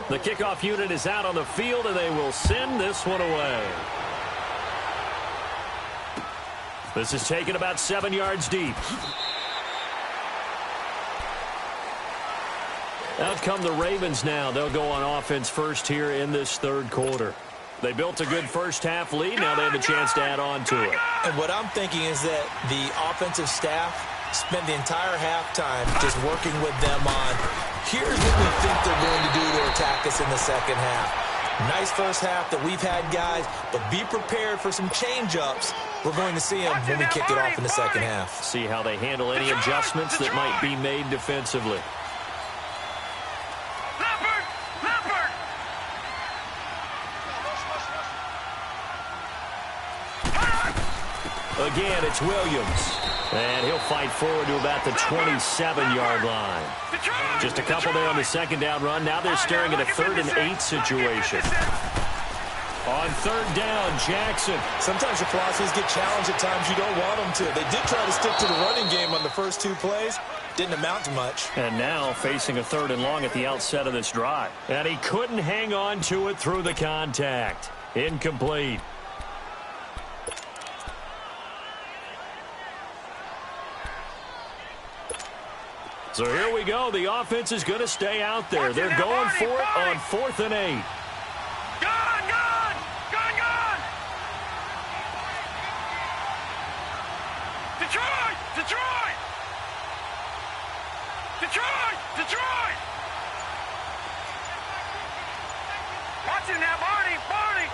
The kickoff unit is out on the field and they will send this one away. This is taken about 7 yards deep. Out come the Ravens now. They'll go on offense first here in this 3rd quarter. They built a good first-half lead. Now they have a chance to add on to it. And what I'm thinking is that the offensive staff spent the entire halftime just working with them on, here's what we think they're going to do to attack us in the 2nd half. Nice first half that we've had, guys, but be prepared for some change-ups. We're going to see them when we kick it off in the 2nd half. See how they handle any adjustments that might be made defensively. Again, it's Williams. And he'll fight forward to about the 27-yard line. Just a couple there on the 2nd down run. Now they're staring at a 3rd and 8 situation. On 3rd down, Jackson. Sometimes your philosophies get challenged at times you don't want them to. They did try to stick to the running game on the first 2 plays. Didn't amount to much. And now facing a 3rd and long at the outset of this drive. And he couldn't hang on to it through the contact. Incomplete. So here we go. The offense is going to stay out there. They're going for it on 4th and 8. Gone, gone. Gone, gone. Detroit. Detroit. Detroit. Detroit. Watch it now, Barney. Barney.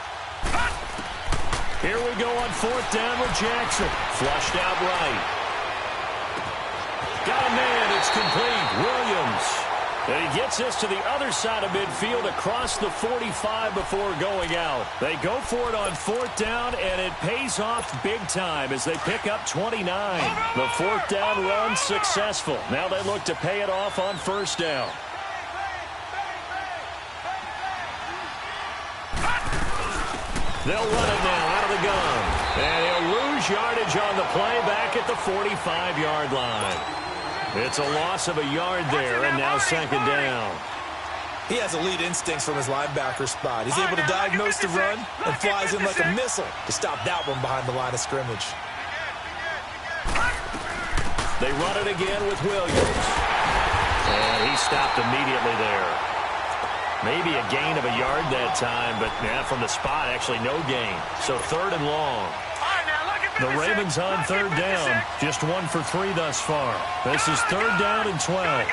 Here we go on 4th down with Jackson. Flushed out right. Got a man. It's complete. Williams. And he gets this to the other side of midfield across the 45 before going out. They go for it on 4th down, and it pays off big time as they pick up 29. The 4th down run successful. Now they look to pay it off on 1st down. They'll run it now out of the gun. And he'll lose yardage on the play back at the 45-yard line. It's a loss of a yard there, and now 2nd down. He has elite instincts from his linebacker spot. He's able to diagnose the run and flies in like a missile to stop that one behind the line of scrimmage. They run it again with Williams. And he stopped immediately there. Maybe a gain of a yard that time, but from the spot, actually no gain. So 3rd and long. The Ravens on 3rd down. Just 1 for 3 thus far. This is 3rd down and 12.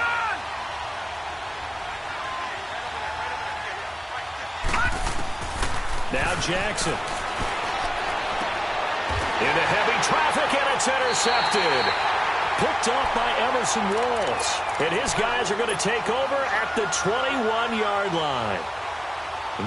Now Jackson. Into heavy traffic, and it's intercepted. Picked off by Emerson Walls. And his guys are going to take over at the 21-yard line.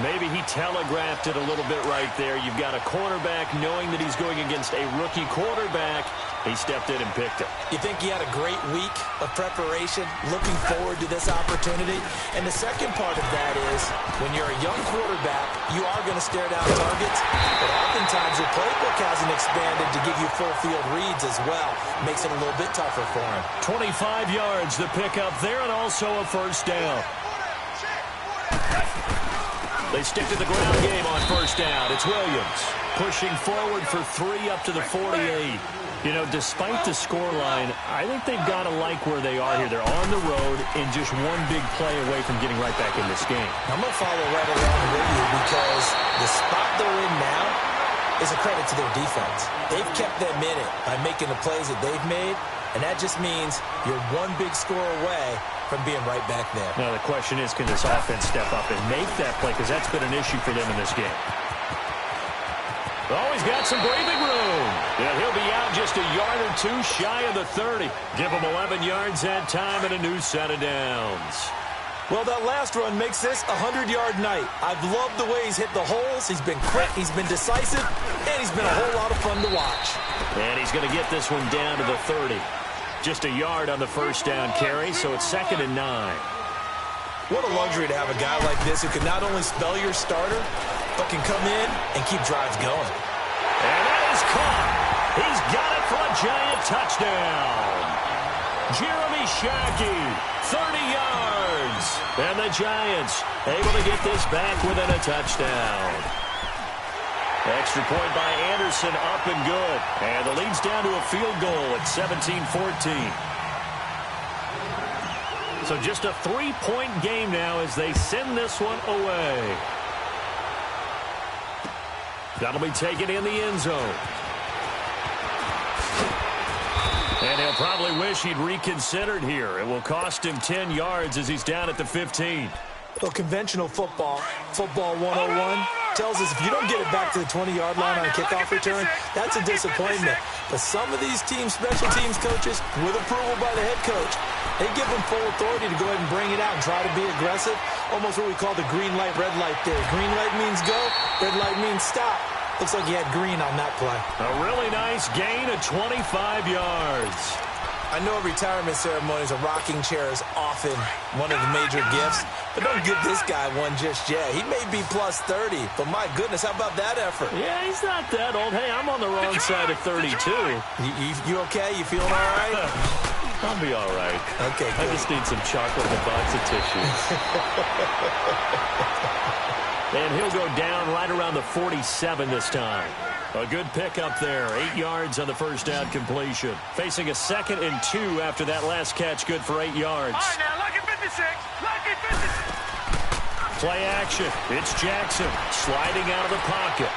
Maybe he telegraphed it a little bit right there. You've got a cornerback knowing that he's going against a rookie quarterback. He stepped in and picked it. You think he had a great week of preparation, looking forward to this opportunity? And the second part of that is, when you're a young quarterback, you are going to stare down targets, but oftentimes your playbook hasn't expanded to give you full field reads as well. Makes it a little bit tougher for him. 25 yards to pick up there, and also a 1st down. They stick to the ground game on 1st down. It's Williams pushing forward for 3 up to the 48. You know, despite the scoreline, I think they've got to like where they are here. They're on the road and just one big play away from getting right back in this game. I'm going to follow right along with you because the spot they're in now is a credit to their defense. They've kept them in it by making the plays that they've made, and that just means you're one big score away from being right back there. Now the question is, can this offense step up and make that play? Because that's been an issue for them in this game. Oh, he's got some breathing room. Yeah, he'll be out just a yard or 2 shy of the 30. Give him 11 yards that time and a new set of downs. Well, that last run makes this a 100-yard night. I've loved the way he's hit the holes. He's been quick, he's been decisive, and he's been a whole lot of fun to watch. And he's going to get this one down to the 30. Just a yard on the 1st down carry, so it's 2nd and 9. What a luxury to have a guy like this who can not only spell your starter, but can come in and keep drives going. And that is caught. He's got it for a giant touchdown. Jeremy Shockey, 30 yards. And the Giants able to get this back within a touchdown. Extra point by Anderson, up and good. And the lead's down to a field goal at 17-14. So just a 3-point game now as they send this one away. That'll be taken in the end zone. And he'll probably wish he'd reconsidered here. It will cost him 10 yards as he's down at the 15. Well, conventional football 101, tells us if you don't get it back to the 20-yard line on a kickoff return, that's a disappointment. But some of these special teams coaches, with approval by the head coach, they give them full authority to go ahead and bring it out and try to be aggressive. Almost what we call the green light, red light theory. Green light means go, red light means stop. Looks like he had green on that play. A really nice gain of 25 yards. I know retirement ceremonies, a rocking chair is often one of the major gifts, but don't give this guy one just yet. He may be plus 30, but my goodness, how about that effort? Yeah, he's not that old. Hey, I'm on the wrong side of 32. You okay? You feeling all right? I'll be all right. Okay, good. I just need some chocolate and a box of tissues. And he'll go down right around the 47 this time. A good pickup there. 8 yards on the 1st down completion. Facing a 2nd and 2 after that last catch. Good for 8 yards. All right, now, lucky 56. Lucky 56. Play action. It's Jackson sliding out of the pocket.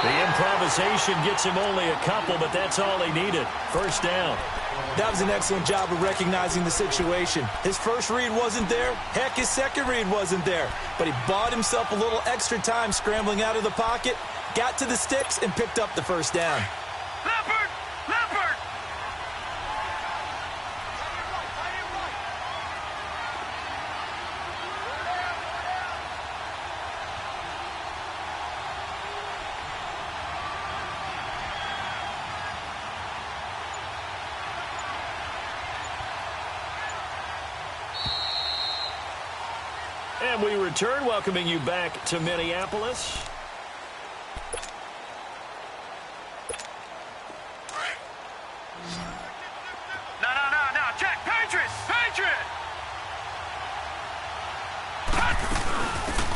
The improvisation gets him only a couple, but that's all he needed. 1st down. That was an excellent job of recognizing the situation. His first read wasn't there. Heck, his second read wasn't there. But he bought himself a little extra time scrambling out of the pocket, got to the sticks, and picked up the 1st down. Leopard! Leopard! And we return, welcoming you back to Minneapolis. No. Check. Patriot! Patriot!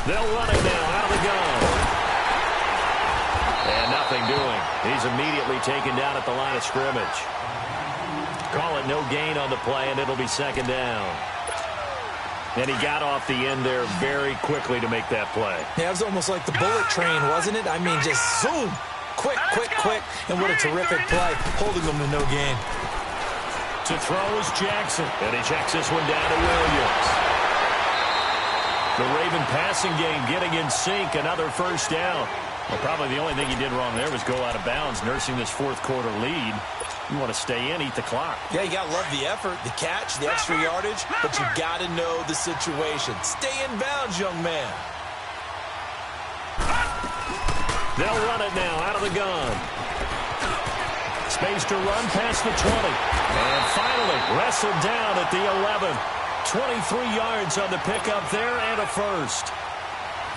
They'll run it now out of the gun. And nothing doing. He's immediately taken down at the line of scrimmage. Call it no gain on the play, and it'll be second down. And he got off the end there very quickly to make that play. Yeah, it was almost like the bullet train, wasn't it? I mean, just zoom. Quick, quick, quick. And what a terrific play, holding them to no gain. To throw is Jackson. And he checks this one down to Williams. The Raven passing game getting in sync. Another first down. Well, probably the only thing he did wrong there was go out of bounds, nursing this fourth quarter lead. You want to stay in, eat the clock. Yeah, you got to love the effort, the catch, the extra yardage, but you got to know the situation. Stay in bounds, young man. They'll run it now out of the gun. Space to run past the 20. And finally wrestled down at the 11. 23 yards on the pickup there and a first.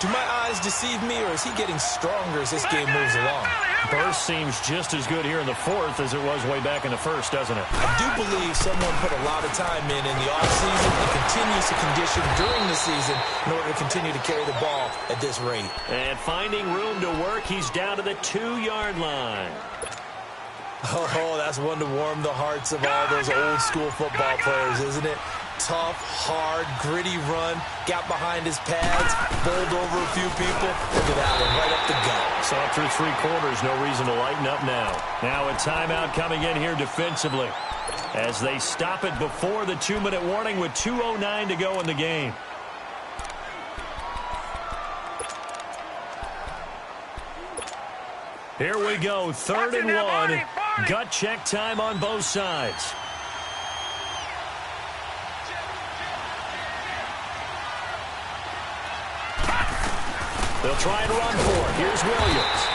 Do my eyes deceive me, or is he getting stronger as this game moves along? Burst seems just as good here in the fourth as it was way back in the first, doesn't it? I do believe someone put a lot of time in the offseason and continues to condition during the season in order to continue to carry the ball at this rate. And finding room to work, he's down to the 2-yard line. Oh, that's one to warm the hearts of all those old-school football players, isn't it? Tough, hard, gritty run, got behind his pads, bowled over a few people. Look at that one, right up the gut. Saw it through 3 quarters, no reason to lighten up now. Now a timeout coming in here defensively as they stop it before the 2-minute warning with 2:09 to go in the game. Here we go, 3rd and 1. Gut check time on both sides. They'll try and run for it. Here's Williams.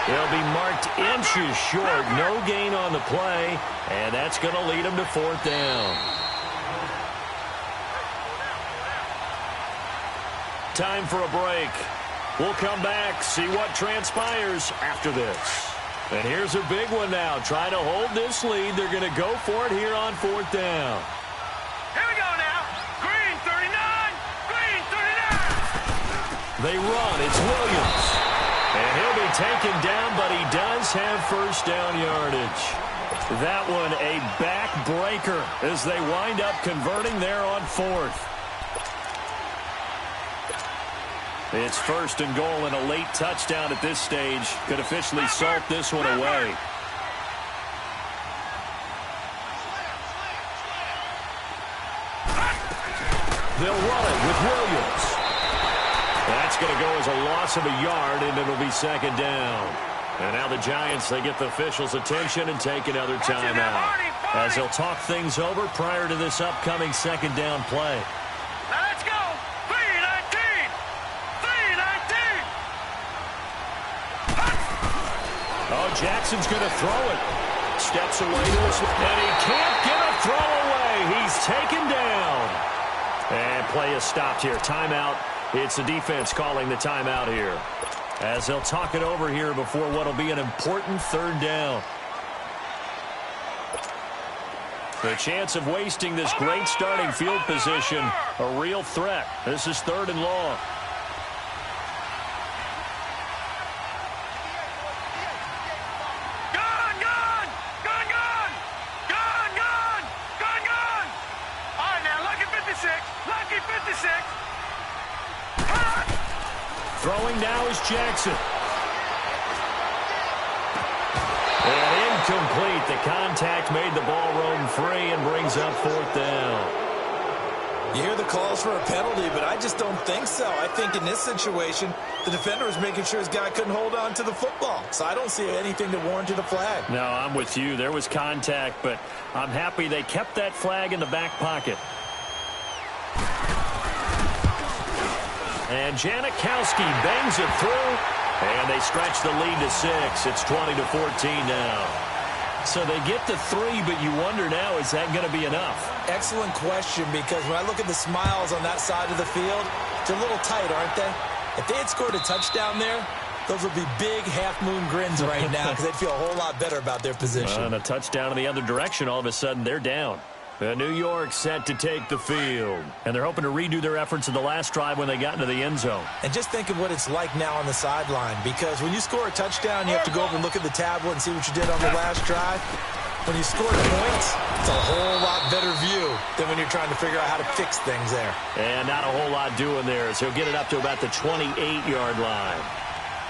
They'll be marked inches short. No gain on the play, and that's going to lead them to 4th down. Time for a break. We'll come back, see what transpires after this. And here's a big one now. Trying to hold this lead. They're going to go for it here on 4th down. Here we go now. Green 39. Green 39. They run. It's Williams. And he'll be taken down, but he does have first down yardage. That one a backbreaker as they wind up converting there on 4th. It's 1st and goal, and a late touchdown at this stage could officially salt this one away. They'll run it with Williams. That's going to go as a loss of a yard, and it'll be 2nd down. And now the Giants, they get the officials' attention and take another timeout as they'll talk things over prior to this upcoming 2nd down play. Now let's go. 319. 319. Oh, Jackson's going to throw it. Steps away to us, and he can't get a throw away. He's taken down. And play is stopped here. Timeout. It's the defense calling the timeout here as they'll talk it over here before what will be an important 3rd down. The chance of wasting this great starting field position, a real threat. This is 3rd and long. Gun, gun. Gun, gun. Gun, gun. Gun, gun. All right, now, lucky 56. Lucky 56. Throwing now is Jackson. And incomplete. The contact made the ball roam free and brings up 4th down. You hear the calls for a penalty, but I just don't think so. I think in this situation, the defender was making sure his guy couldn't hold on to the football. So I don't see anything that warranted a flag. No, I'm with you. There was contact, but I'm happy they kept that flag in the back pocket. And Janikowski bangs it through, and they stretch the lead to 6. It's 20-14 now. So they get to 3, but you wonder now, is that going to be enough? Excellent question, because when I look at the smiles on that side of the field, they're a little tight, aren't they? If they had scored a touchdown there, those would be big half-moon grins right now because they'd feel a whole lot better about their position. And a touchdown in the other direction, all of a sudden they're down. New York set to take the field. And they're hoping to redo their efforts in the last drive when they got into the end zone. And just think of what it's like now on the sideline, because when you score a touchdown, you have to go over and look at the tablet and see what you did on the last drive. When you score points, it's a whole lot better view than when you're trying to figure out how to fix things there. And not a whole lot doing there, so he'll get it up to about the 28-yard line.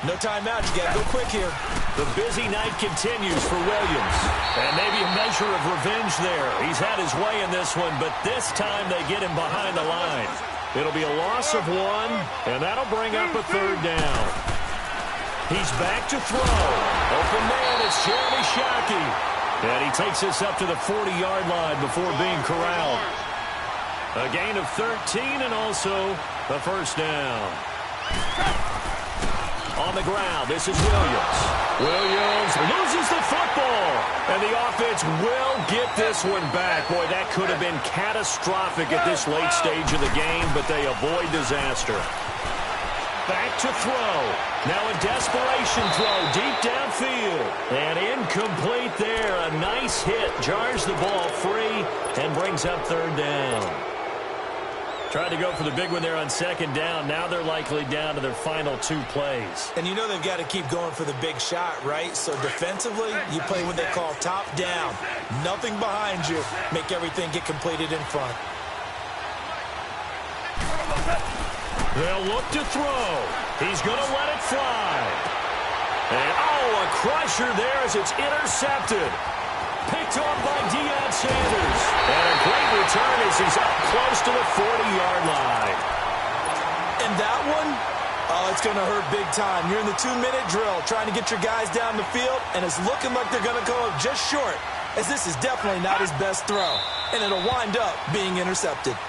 No timeout. You got to go quick here. The busy night continues for Williams. And maybe a measure of revenge there. He's had his way in this one, but this time they get him behind the line. It'll be a loss of 1, and that'll bring up a 3rd down. He's back to throw. Open man, it's Jeremy Shockey. And he takes us up to the 40-yard line before being corralled. A gain of 13 and also the 1st down. On the ground, this is Williams. Williams loses the football. And the offense will get this one back. Boy, that could have been catastrophic at this late stage of the game, but they avoid disaster. Back to throw. Now a desperation throw deep downfield. And incomplete there. A nice hit. Jars the ball free and brings up 3rd down. Tried to go for the big one there on 2nd down. Now they're likely down to their final 2 plays. And you know they've got to keep going for the big shot, right? So defensively, you play what they call top down. Nothing behind you. Make everything get completed in front. They'll look to throw. He's going to let it fly. And, a crusher there as it's intercepted. Picked off by Deion Sanders. And a great return as he's up close to the 40-yard line. And that one, it's going to hurt big time. You're in the 2-minute drill trying to get your guys down the field, and it's looking like they're going to go just short, as this is definitely not his best throw. And it'll wind up being intercepted.